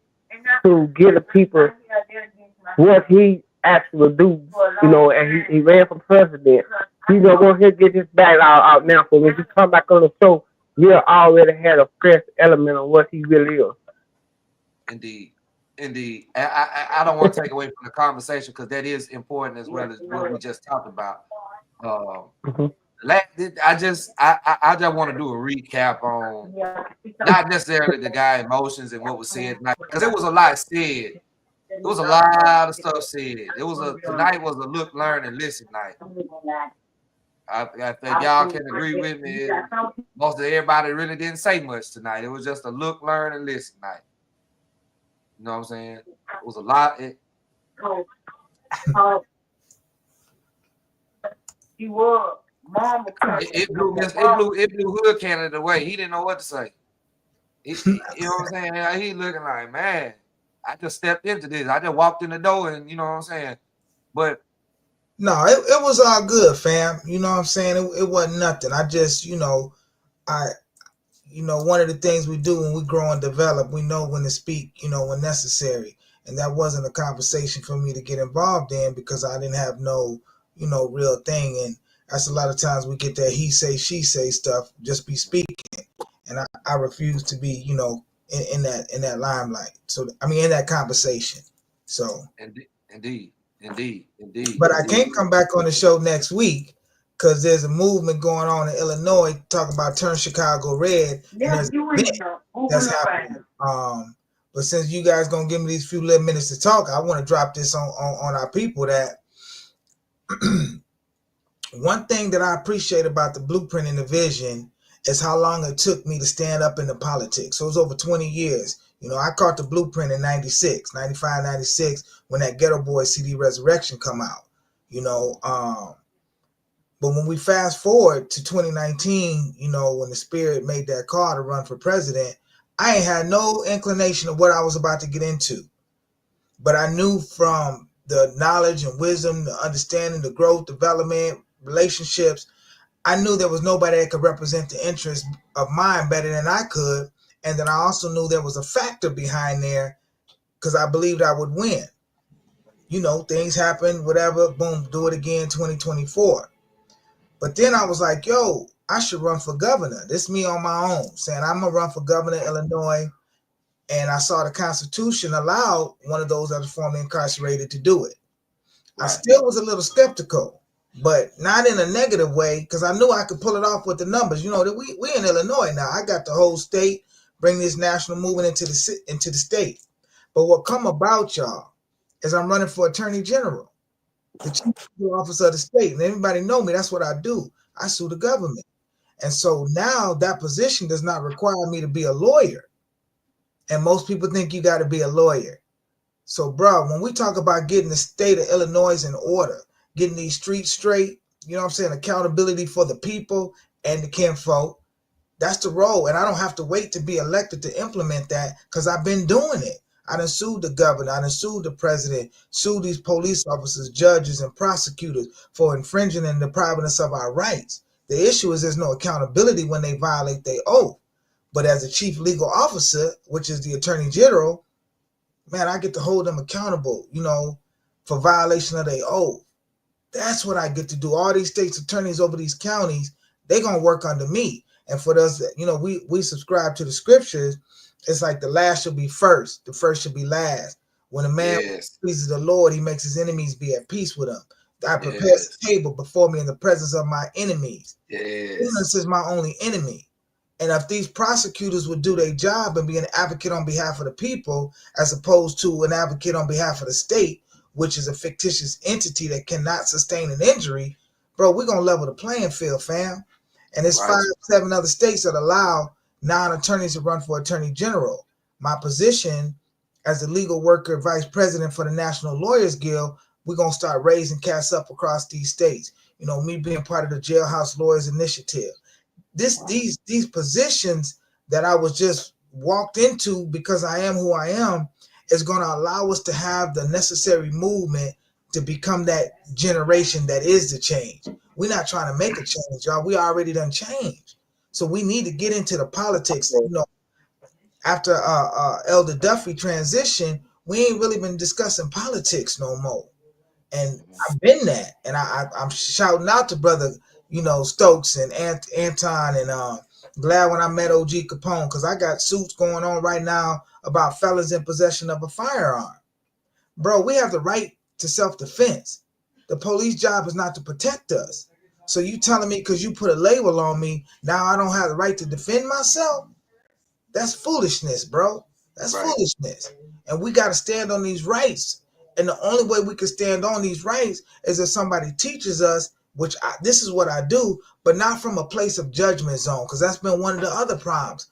to give the people what he actually do. And he ran for president. He's gonna go ahead and get his battle out now. So when you come back on the show, you already had a fresh element of what he really is. Indeed, indeed. I don't want to take away from the conversation because that is important as well as what we just talked about. Um, Mm-hmm. I just want to do a recap on not necessarily the guy emotions and what was said tonight, because it was a lot said. There was a lot of stuff said. Tonight was a look, learn, and listen night. I think y'all can agree with me. Most of everybody really didn't say much tonight. It was just a look, learn, and listen night. You know what I'm saying? It was a lot. It blew Hood Canada away. He didn't know what to say. You know what I'm saying? He looking like, man, I just stepped into this. I just walked in the door, and you know what I'm saying. But no, it was all good, fam. You know what I'm saying? It wasn't nothing. I just, one of the things we do when we grow and develop, we know when to speak, when necessary. And that wasn't a conversation for me to get involved in because I didn't have no, real thing. And that's a lot of times we get that he say, she say stuff, just be speaking. And I refuse to be, in that limelight. So, I mean, in that conversation. So. Indeed. But I can't come back on the show next week because there's a movement going on in Illinois talking about turn Chicago red. And there's an event that's happening. But since you guys gonna give me these few little minutes to talk, I want to drop this on our people that one thing that I appreciate about the blueprint and the vision is how long it took me to stand up into politics. So it was over 20 years. I caught the blueprint in 96, 95, 96 when that Ghetto Boy CD Resurrection come out. But when we fast forward to 2019, when the Spirit made that call to run for president, I ain't had no inclination of what I was about to get into. But I knew from the knowledge and wisdom, the understanding, the growth, development, relationships, I knew there was nobody that could represent the interests of mine better than I could. And then I also knew there was a factor behind there because I believed I would win. Things happen, whatever, boom, do it again, 2024. But then I was like, yo, I should run for governor. This is me on my own, saying I'm going to run for governor of Illinois. And I saw the Constitution allowed one of those that was formerly incarcerated to do it. Right. I still was a little skeptical, but not in a negative way, because I knew I could pull it off with the numbers. That we in Illinois now. I got the whole state, bring this national movement into the state. But what come about, y'all, is I'm running for attorney general, the chief officer of the state. And everybody know me. That's what I do. I sue the government. And so now that position does not require me to be a lawyer. And most people think you got to be a lawyer. So, bro, when we talk about getting the state of Illinois in order, getting these streets straight, accountability for the people and the kinfolk, that's the role. And I don't have to wait to be elected to implement that because I've been doing it. I done sued the governor, I done sued the president, sued these police officers, judges, and prosecutors for infringing and depriving us of our rights. The issue is there's no accountability when they violate their oath. But as a chief legal officer, which is the attorney general, man, I get to hold them accountable, for violation of their oath. That's what I get to do. All these states attorneys over these counties, they going to work under me. And for us, we subscribe to the scriptures. It's like the last should be first. The first should be last. When a man pleases the Lord, he makes his enemies be at peace with him. I prepare a table before me in the presence of my enemies. Ignorance is my only enemy. And if these prosecutors would do their job and be an advocate on behalf of the people, as opposed to an advocate on behalf of the state, which is a fictitious entity that cannot sustain an injury, bro, we're going to level the playing field, fam. And it's 5-7 other states that allow non-attorneys to run for attorney general. My position as the legal worker, vice president for the National Lawyers Guild, we're going to start raising cats up across these states. Me being part of the Jailhouse Lawyers Initiative. These positions that I was just walked into because I am who I am is going to allow us to have the necessary movement to become that generation that is the change. We're not trying to make a change, y'all. We already done changed. So we need to get into the politics. After Elder Duffy transition, we ain't really been discussing politics no more. And I've been that. And I'm shouting out to brother, Stokes and Anton, and glad when I met OG Capone, because I got suits going on right now about felons in possession of a firearm. Bro, we have the right to self-defense. The police job is not to protect us. So you telling me because you put a label on me, now I don't have the right to defend myself? That's foolishness, bro. That's Right. foolishness. And we got to stand on these rights. And the only way we can stand on these rights is if somebody teaches us, this is what I do, but not from a place of judgment zone, because that's been one of the other problems.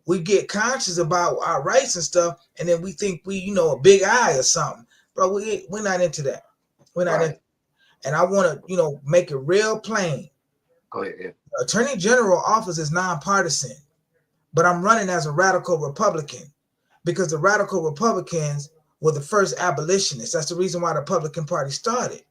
We get conscious about our rights and stuff, and then we think a big eye or something. Bro, we're not into that. We're not Right. into. And I want to, make it real plain. Go ahead. Yeah. The Attorney General office is nonpartisan, but I'm running as a radical Republican because the radical Republicans were the first abolitionists. That's the reason why the Republican Party started.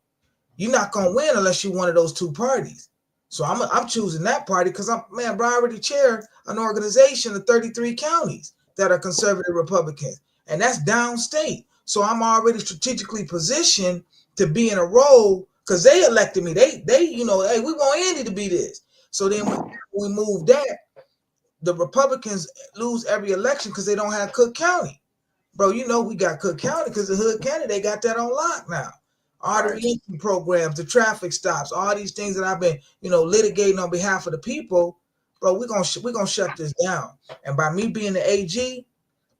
You're not gonna win unless you're one of those two parties. So I'm choosing that party because I already chair an organization of 33 counties that are conservative Republicans, and that's downstate. So I'm already strategically positioned to be in a role because they elected me. They hey, we want Andy to be this. So then we move that. The Republicans lose every election because they don't have Cook County. Bro, we got Cook County because the Hood County, they got that on lock now. All the reentry programs, the traffic stops, all these things that I've been, litigating on behalf of the people, bro, we're gonna shut this down. And by me being the AG,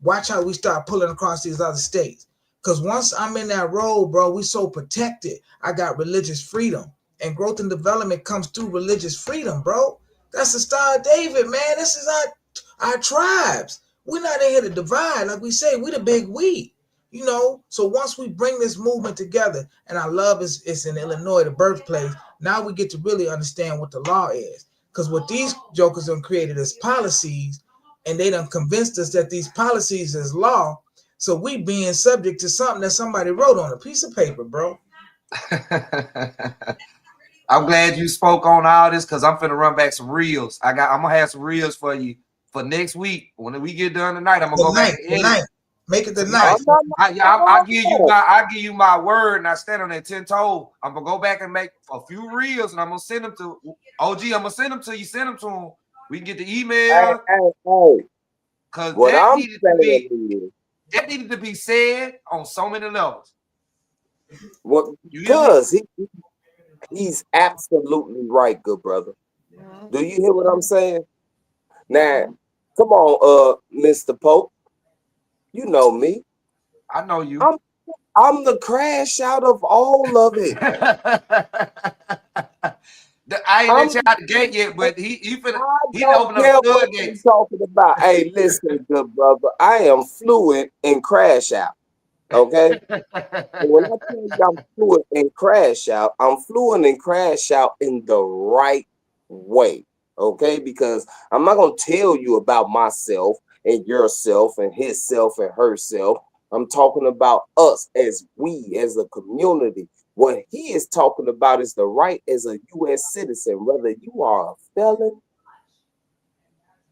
watch how we start pulling across these other states. Because once I'm in that role, bro, we so protected. I got religious freedom. And growth and development comes through religious freedom, bro. That's the Star of David, man. This is our tribes. We're not in here to divide. Like we say, we the big we. So once we bring this movement together, and I love it's in Illinois, the birthplace, now we get to really understand what the law is. Because what these jokers have created is policies, and they done convinced us that these policies is law. So we being subject to something that somebody wrote on a piece of paper, bro. I'm glad you spoke on all this because I'm finna run back some reels. I'm gonna have some reels for you for next week. When we get done tonight, I'm gonna go back and edit Make it the tonight. night. I give you my word, and I stand on that 10 toe. I'm gonna go back and make a few reels, and I'm gonna send them to OG. I'm gonna send them to you. Send them to him. We can get the email because that needed to be said on so many levels. Because he's absolutely right, good brother. Do you hear what I'm saying? Now, come on, Mr. Pope. You know me. I know you. I'm the crash out of all of it. I ain't let you out the gate yet, but he opened up the floodgates. Talking about, hey, listen, good brother. I am fluent in crash out. Okay. And when I tell you I'm fluent in crash out, I'm fluent in crash out in the right way. Okay, because I'm not gonna tell you about myself and yourself and himself and herself. I'm talking about us as a community. What he is talking about is the right as a U.S. citizen, whether you are a felon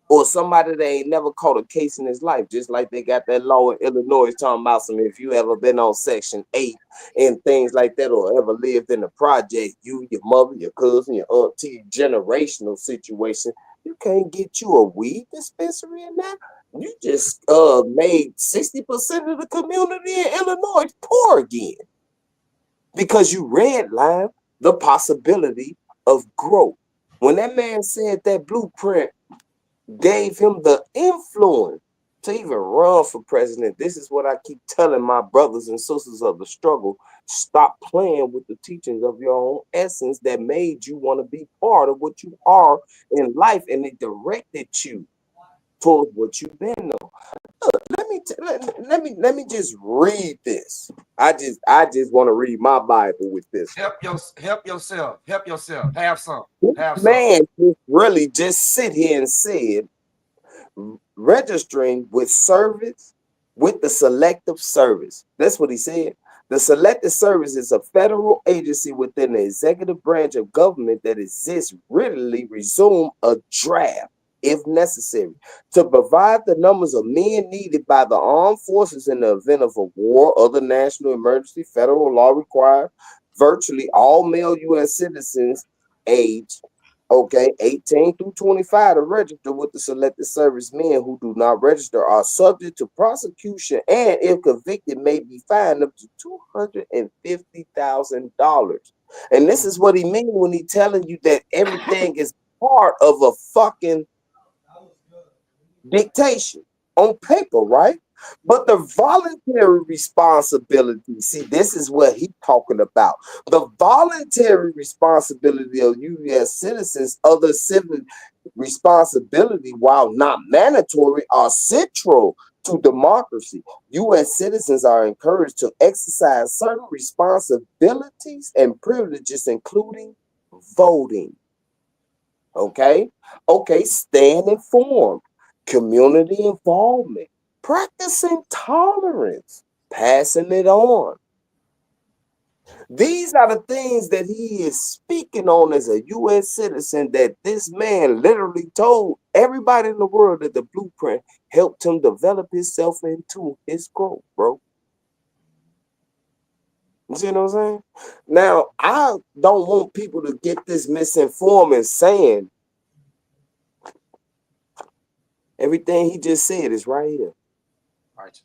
or somebody that ain't never caught a case in his life, just like they got that law in Illinois talking about some if you ever been on Section 8 and things like that, or ever lived in a project, you, your mother, your cousin, your auntie, generational situation, you can't get you a weed dispensary in that. You just made 60% of the community in Illinois poor again because you redlined the possibility of growth. When that man said that blueprint gave him the influence to even run for president. This is what I keep telling my brothers and sisters of the struggle. Stop playing with the teachings of your own essence that made you want to be part of what you are in life, and it directed you towards what you've been on. Look, let me just read this. I just want to read my Bible with this. Help yourself. Have some. Man just really just sit here and said, registering with service with the Selective Service. That's what he said. The Selective Service is a federal agency within the executive branch of government that exists readily resume a draft if necessary to provide the numbers of men needed by the armed forces in the event of a war, other national emergency. Federal law requires virtually all male U.S. citizens aged 18 through 25 to register with the Selected Service. Men who do not register are subject to prosecution and, if convicted, may be fined up to $250,000. And this is what he means when he telling you that everything is part of a fucking dictation on paper, right? But the voluntary responsibility, see, this is what he's talking about. The voluntary responsibility of U.S. citizens, other civil responsibility, while not mandatory, are central to democracy. U.S. citizens are encouraged to exercise certain responsibilities and privileges, including voting. Okay? Okay, staying informed, community involvement, practicing tolerance, passing it on. These are the things that he is speaking on as a U.S. citizen that this man literally told everybody in the world that the blueprint helped him develop himself into his growth, bro. You see what I'm saying? Now, I don't want people to get this misinformed and saying everything he just said is right here. Right.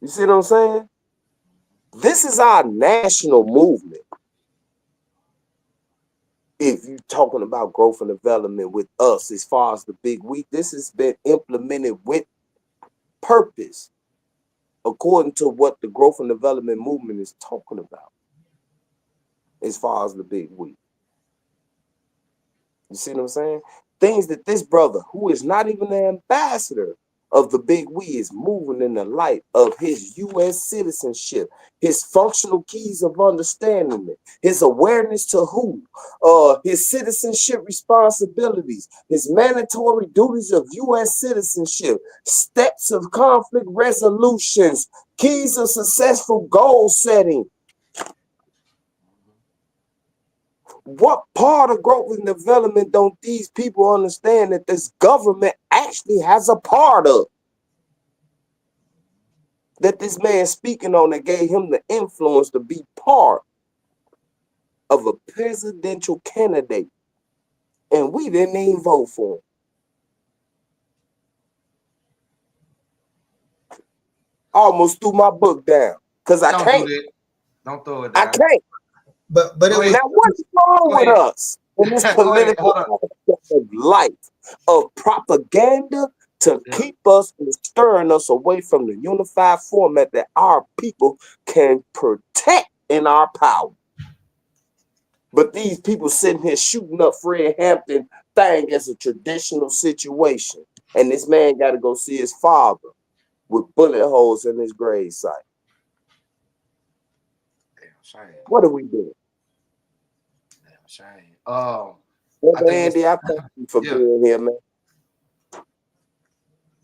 You see what I'm saying? This is our national movement. If you're talking about growth and development with us, as far as the big we, this has been implemented with purpose, according to what the growth and development movement is talking about, as far as the big we. You see what I'm saying? Things that this brother, who is not even the ambassador of the big we, is moving in the light of his U.S. citizenship, his functional keys of understanding it, his awareness to who, his citizenship responsibilities, his mandatory duties of U.S. citizenship, steps of conflict resolutions, keys of successful goal setting. What part of growth and development don't these people understand that this government actually has a part of? That this man speaking on that gave him the influence to be part of a presidential candidate. And we didn't even vote for him. I almost threw my book down because I Don't do can't. that. Don't throw it I down. can't. But it Go was ahead. Now, what is wrong Go with ahead. us in this Go ahead. political Hold on. aspect of life of propaganda to Yeah. keep us and stirring us away from the unified format that our people can protect in our power? But these people sitting here shooting up Fred Hampton thing as a traditional situation. And this man got to go see his father with bullet holes in his grave site. Damn shame. What are we doing? Damn shame. I Brother think it's Andy, I thank you for yeah. being here, man.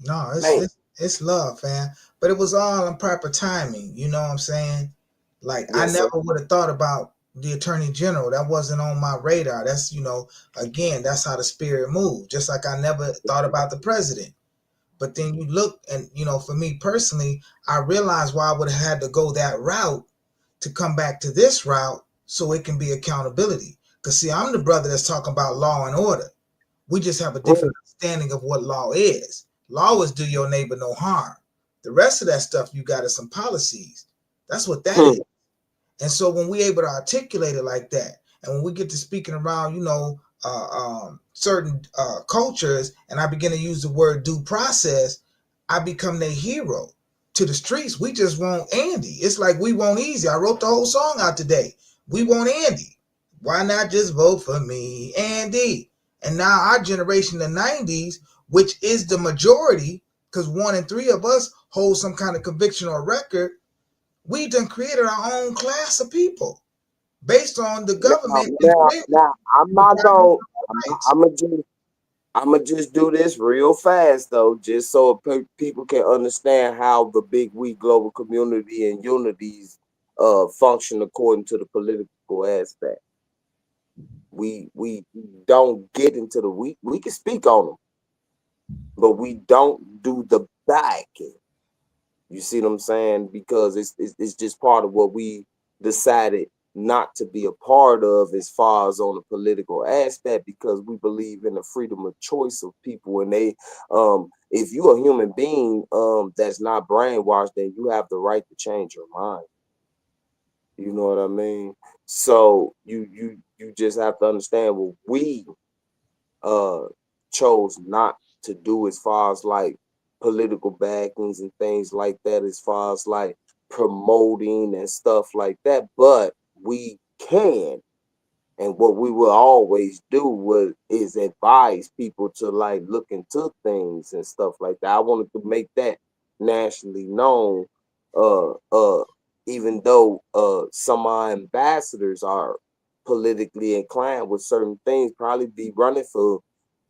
no, Man, it's love, fam. But it was all in proper timing. You know what I'm saying? Like I yes, never sir. would have thought about the attorney general. That wasn't on my radar. That's again, that's how the spirit moved. Just like I never thought about the president. But then you look, and for me personally, I realized why I would have had to go that route to come back to this route so it can be accountability. Because see, I'm the brother that's talking about law and order. We just have a Mm, different understanding of what law is. Law is do your neighbor no harm. The rest of that stuff you got is some policies. That's what that is. mm, And so when we able to articulate it like that, and when we get to speaking around, certain cultures, and I begin to use the word due process, I become their hero. To the streets, we just want Andy. It's like we want Easy. I wrote the whole song out today. We want Andy. Why not just vote for me, Andy? And now our generation, the 90s, which is the majority, because 1 in 3 of us hold some kind of conviction or record, we done created our own class of people based on the Now, government now, infringing now, I'm the not privacy going. rights. I'm gonna just do this real fast though, just so people can understand how the big we global community and unities function according to the political aspect. We don't get into the we can speak on them, but we don't do the backing. You see what I'm saying? Because it's just part of what we decided not to be a part of as far as on the political aspect, because we believe in the freedom of choice of people. And they if you're a human being that's not brainwashed, then you have the right to change your mind. You know what I mean? So you just have to understand what we uh chose not to do as far as like political backings and things like that, as far as like promoting and stuff like that. But we can, and what we will always do is advise people to like look into things and stuff like that. I wanted to make that nationally known. Uh, uh, Even though some of our ambassadors are politically inclined with certain things, probably be running for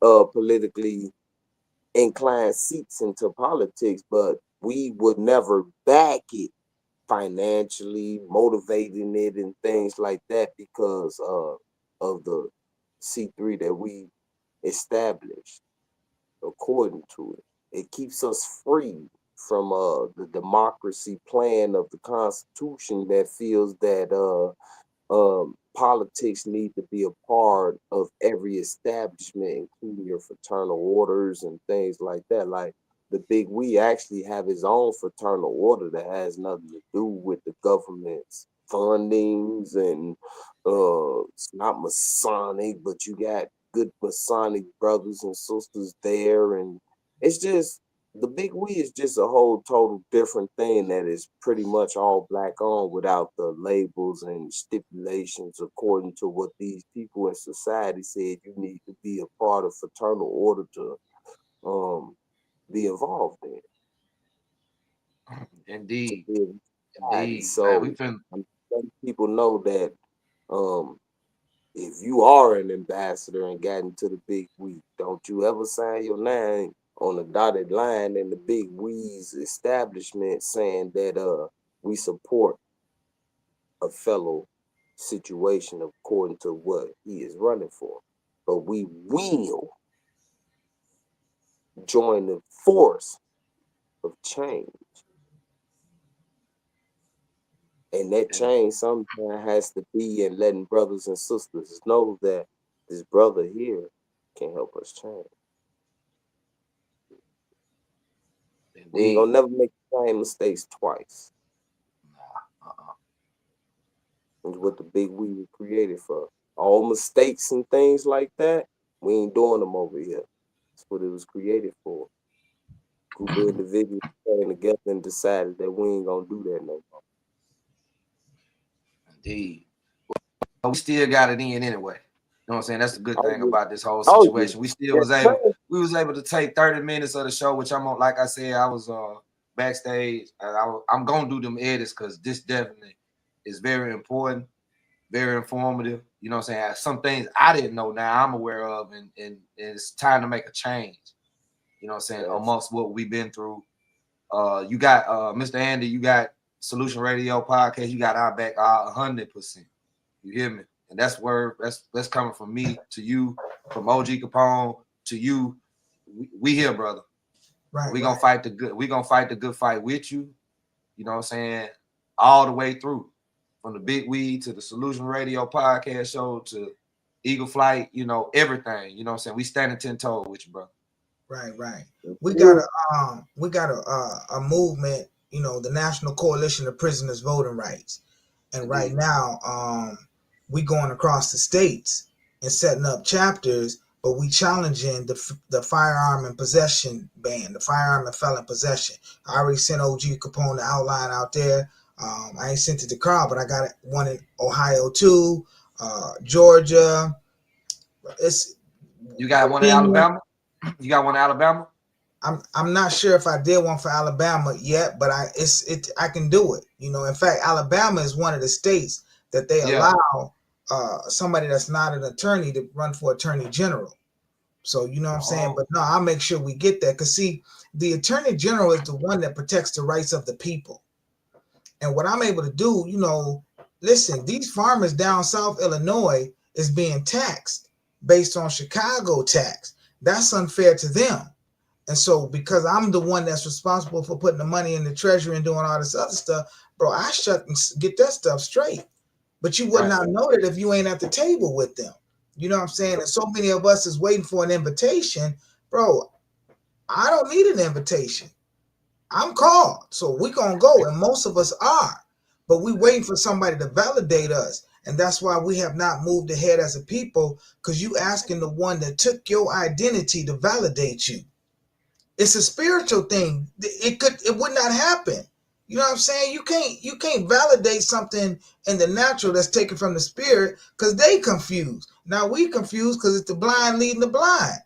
politically inclined seats into politics, but we would never back it financially, motivating it and things like that because of the C3 that we established according to it. It keeps us free from the democracy plan of the Constitution that feels that politics need to be a part of every establishment, including your fraternal orders and things like that. Like the Big We actually have his own fraternal order that has nothing to do with the government's fundings, and it's not Masonic, but you got good Masonic brothers and sisters there, and it's just the Big We is just a whole total different thing that is pretty much all black on without the labels and stipulations according to what these people in society said you need to be a part of fraternal order to um be involved in to Indeed, be in society. indeed, man. We So finna. I'm letting people know that um if you are an ambassador and got into the Big We, don't you ever sign your name on a dotted line in the Big We's establishment saying that we support a fellow situation according to what he is running for. But we will join the force of change. And that And change sometimes has to be in letting brothers and sisters know that this brother here can help us change. We ain't indeed, gonna never make the same mistakes twice. nah, Is what the Big We was created for. All mistakes and things like that, we ain't doing them over here. That's what it was created for. Group of individuals came together and decided that we ain't gonna do that no more. indeed. But we still got it in anyway. You know what I'm saying? That's the good Oh thing yeah, about this whole oh yeah. situation. We still Yes, was able, sir. we was able to take 30 minutes of the show, which I'm on. Like I said, I was backstage, and I'm gonna do them edits because this definitely is very important, very informative. You know what I'm saying? Some things I didn't know now I'm aware of, and it's time to make a change. You know what I'm saying? Yes. Amongst what we've been through. You got Mr. Andy, you got Solution Radio Podcast, you got our back 100%. You hear me? And that's where that's coming from me to you, from OG Capone to you. We here, brother. And Right, we gonna right. fight the good. We gonna fight the good fight with you. You know what I'm saying? All the way through, from the Big Weed to the Solution Radio Podcast show to Eagle Flight. You know everything. You know what I'm saying? We standing 10 toes with you, bro. Right, right. Yes, We got sir. a movement, the National Coalition of Prisoners Voting Rights. And right Indeed. now, we going across the states and setting up chapters, but we challenging the firearm and possession ban, the firearm and felon possession. I already sent OG Capone the outline out there. I ain't sent it to Carl, but I got one in Ohio too, Georgia. It's You got one in Virginia. Alabama. You got one in Alabama. I'm not sure if I did one for Alabama yet, but I can do it. In fact, Alabama is one of the states that they Yeah. allow somebody that's not an attorney to run for attorney general. So you know what I'm saying. Oh, But no, I'll make sure we get that because see, the attorney general is the one that protects the rights of the people. And what I'm able to do, listen, these farmers down South Illinois is being taxed based on Chicago tax. That's unfair to them. And so, because I'm the one that's responsible for putting the money in the treasury and doing all this other stuff, bro, I shut and get that stuff straight. But you would right. not know it if you ain't at the table with them. You know what I'm saying? And so many of us is waiting for an invitation, bro. I don't need an invitation. I'm called, so we gonna go, and most of us are. but we waiting for somebody to validate us. And that's why we have not moved ahead as a people, because you asking the one that took your identity to validate you. It's a spiritual thing. It would not happen. You know what I'm saying? You can't validate something in the natural that's taken from the spirit, because they confused. Now we confused because it's the blind leading the blind.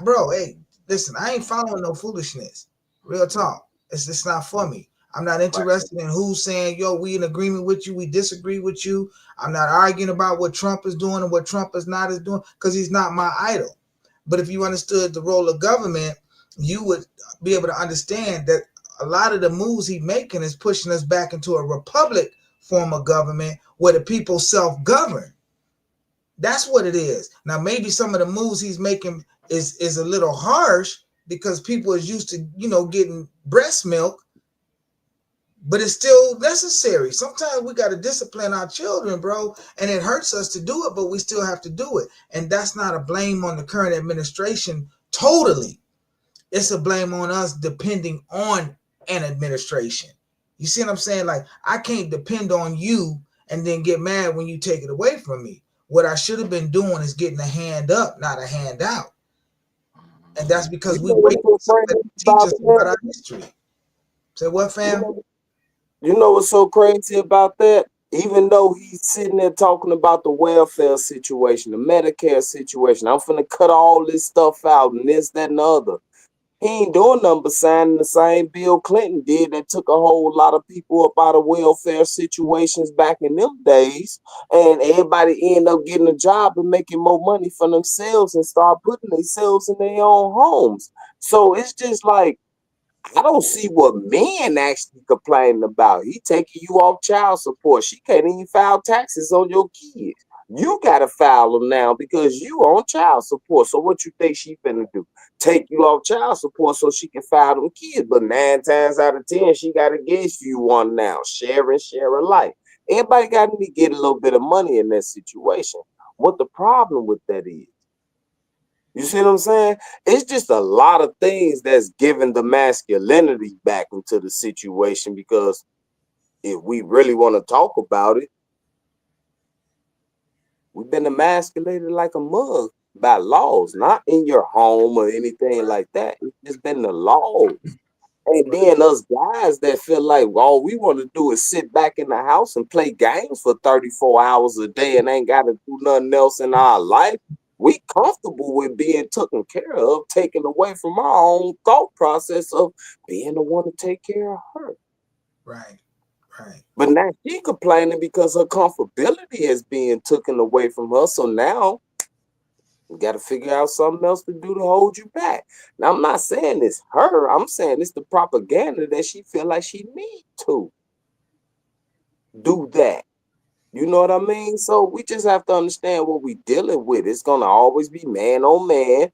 Bro, hey, listen, I ain't following no foolishness. Real talk. It's just not for me. I'm not Right. interested in who's saying, yo, we in agreement with you, we disagree with you. I'm not arguing about what Trump is doing and what Trump is not is doing, because he's not my idol. But if you understood the role of government, you would be able to understand that a lot of the moves he's making is pushing us back into a republic form of government where the people self-govern. That's what it is. Now, maybe some of the moves he's making is a little harsh because people is used to, getting breast milk, but it's still necessary. Sometimes we got to discipline our children, bro, and it hurts us to do it, but we still have to do it. And that's not a blame on the current administration totally. It's a blame on us depending on an administration. You see what I'm saying? Like, I can't depend on you and then get mad when you take it away from me. What I should have been doing is getting a hand up, not a hand out. And that's because You we know wait what's for so somebody crazy to teach about us about that? our history. Say what, You fam? know, you know what's so crazy about that? Even though he's sitting there talking about the welfare situation, the Medicare situation, I'm finna cut all this stuff out and this, that, and the other. He ain't doing nothing but signing the same Bill Clinton did that took a whole lot of people up out of welfare situations back in them days. And everybody end up getting a job and making more money for themselves and start putting themselves in their own homes. So it's just like, I don't see what men actually complaining about. He taking you off child support. She can't even file taxes on your kids. You gotta file them now because you on child support. So what you think she finna do? Take you off child support so she can file them kids. But 9 times out of 10, she gotta give you one now. Share alike. Everybody got to get a little bit of money in that situation. What the problem with that is? You see what I'm saying? It's just a lot of things that's giving the masculinity back into the situation because if we really want to talk about it, we've been emasculated like a mug by laws, not in your home or anything like that. It's just been the laws. And then us guys that feel like all we want to do is sit back in the house and play games for 34 hours a day and ain't got to do nothing else in our life. We comfortable with being taken care of, taken away from our own thought process of being the one to take care of her. Right, right. But now she complaining because her comfortability is being taken away from her. So now you got to figure out something else to do to hold you back. Now, I'm not saying it's her. I'm saying it's the propaganda that she feel like she need to do that. You know what I mean? So we just have to understand what we dealing with. It's gonna always be man on man,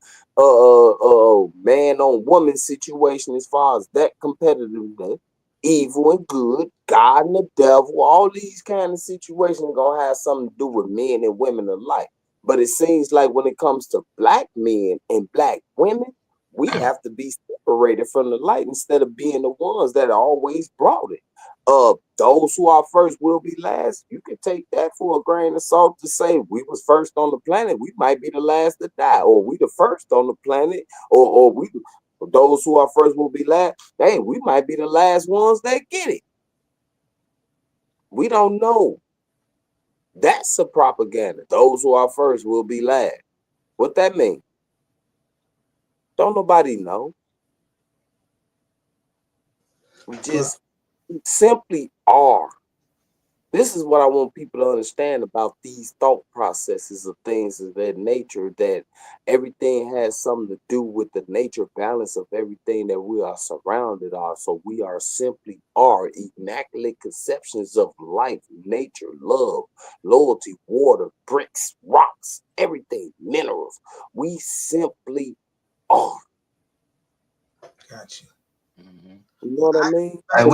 man on woman situation as far as that competitiveness, evil and good, God and the devil. All these kind of situations gonna have something to do with men and women alike. But it seems like when it comes to black men and black women, we have to be separated from the light instead of being the ones that always brought it. Those who are first will be last. You can take that for a grain of salt to say we was first on the planet, we might be the last to die, or we the first on the planet, or we those who are first will be last. Hey, we might be the last ones that get it. We don't know. That's a propaganda. Those who are first will be last. What that mean? Don't nobody know. We Well, just simply are. This is what I want people to understand about these thought processes of things of that nature, that everything has something to do with the nature balance of everything that we are surrounded are. So we are simply are immaculate conceptions of life, nature, love, loyalty, water, bricks, rocks, everything, minerals. We simply are. got you. Mhm. You know what I mean? And I, So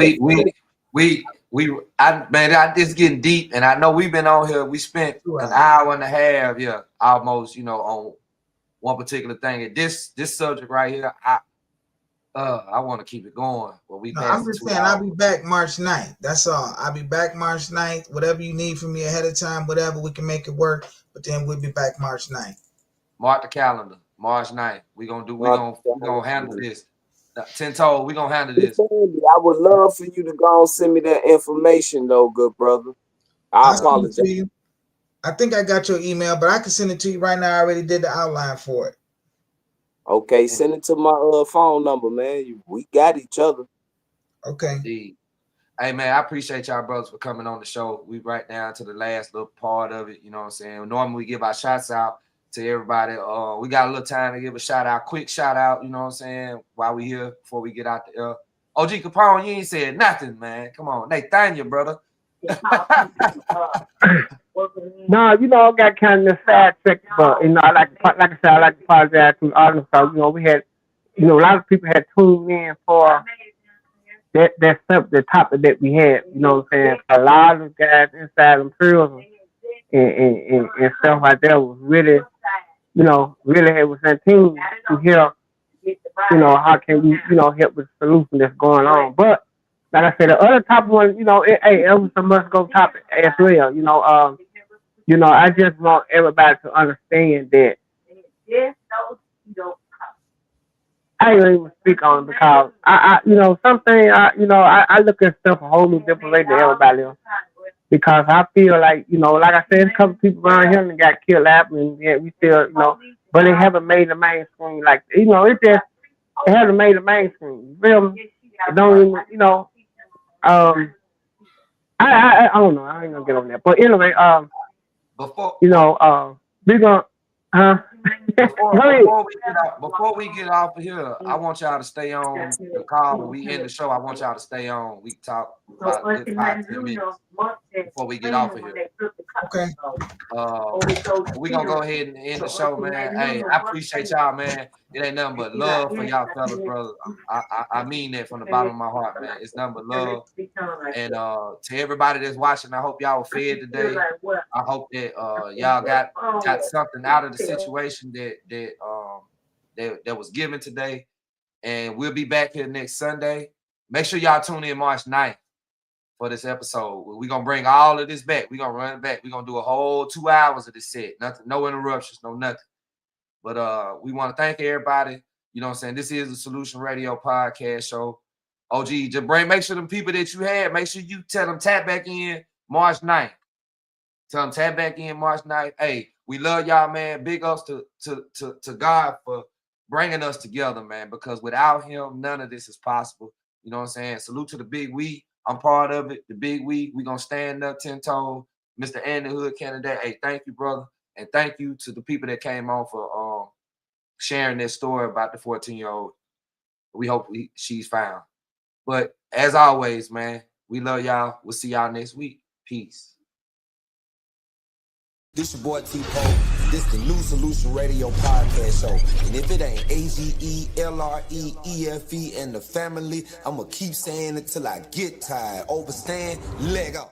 I this getting deep, and I know we've been on here. We spent an 2 hours. hour and a half, yeah, almost, on one particular thing. And this subject right here, I want to keep it going. Well, we No, I'm passed the just 2 saying hours. I'll be back March 9th. That's all. I'll be back March 9th. Whatever you need from me ahead of time, whatever, we can make it work. But then we'll be back March 9th. Mark the calendar. March 9th. We gonna handle this. 10 toes, we gonna handle this. I would love for you to go and send me that information, though, good brother. I I'll send it apologize. to you. I think I got your email, but I can send it to you right now. I already did the outline for it. Okay, send it to my phone number, man. We got each other. Okay. Indeed. Hey man, I appreciate y'all brothers for coming on the show. We right down to the last little part of it. You know what I'm saying? Normally we give our shots out to everybody. We got a little time to give a shout out, quick shout out, you know what I'm saying, while we here before we get out the OG Capone, you ain't said nothing, man. Come on. Nathaniel, brother. No, you know, I got kind of sad trick, but you know, like I said, I like to apologize to the audience because you know we had, you know, a lot of people had tuned in for that stuff, the topic that we had. You know what I'm saying? A lot of guys inside them prisons and stuff like that was really, you know, really it was tuned to hear, you know, how can we, you know, help with the solution that's going on. But like I said, the other topic one, you know, it was a must go topic as well. You know, I just want everybody to understand that I ain't even speak on it because you know, something, I look at stuff a whole new different way than everybody else because I feel like, you know, like I said, a couple people around here and got killed out, and yeah, we still, you know, but they haven't made the mainstream. Like, you know, it hasn't made the mainstream. You feel me? It don't even, you know, I don't know. I ain't gonna get on that. But anyway, Before you know, we gonna, huh? before we get off of here, I want y'all to stay on the call. When we end the show, I want y'all to stay on. We talk about a good 5-10 minutes before we get off of here. Okay. We're gonna go ahead and end the show, man. Hey, I appreciate y'all, man. It ain't nothing but love for y'all fellas, brother. I mean that from the bottom of my heart, man. It's nothing but love. And to everybody that's watching, I hope y'all were fed today. I hope that y'all got something out of the situation that was given today. And we'll be back here next Sunday. Make sure y'all tune in March 9th for this episode. We're gonna bring all of this back. We're gonna run it back. We're gonna do a whole 2 hours of this set. Nothing, no interruptions, no nothing. But we want to thank everybody. You know what I'm saying? This is the Solution Radio podcast show. OG, just make sure them people that you had, make sure you tell them tap back in March 9th. Tell them tap back in March 9th. Hey, we love y'all, man. Big ups to God for bringing us together, man, because without him, none of this is possible. You know what I'm saying? Salute to the big we. I'm part of it. The big we gonna stand up 10 toes. Mr. Andy Hood candidate. Hey, thank you, brother. And thank you to the people that came on for sharing their story about the 14-year-old. We hope she's found. But as always, man, we love y'all. We'll see y'all next week. Peace. This your boy T-Pole. This the new Solution Radio podcast show. And if it ain't AGELREEFE and the family, I'ma keep saying it till I get tired. Overstand, leg up.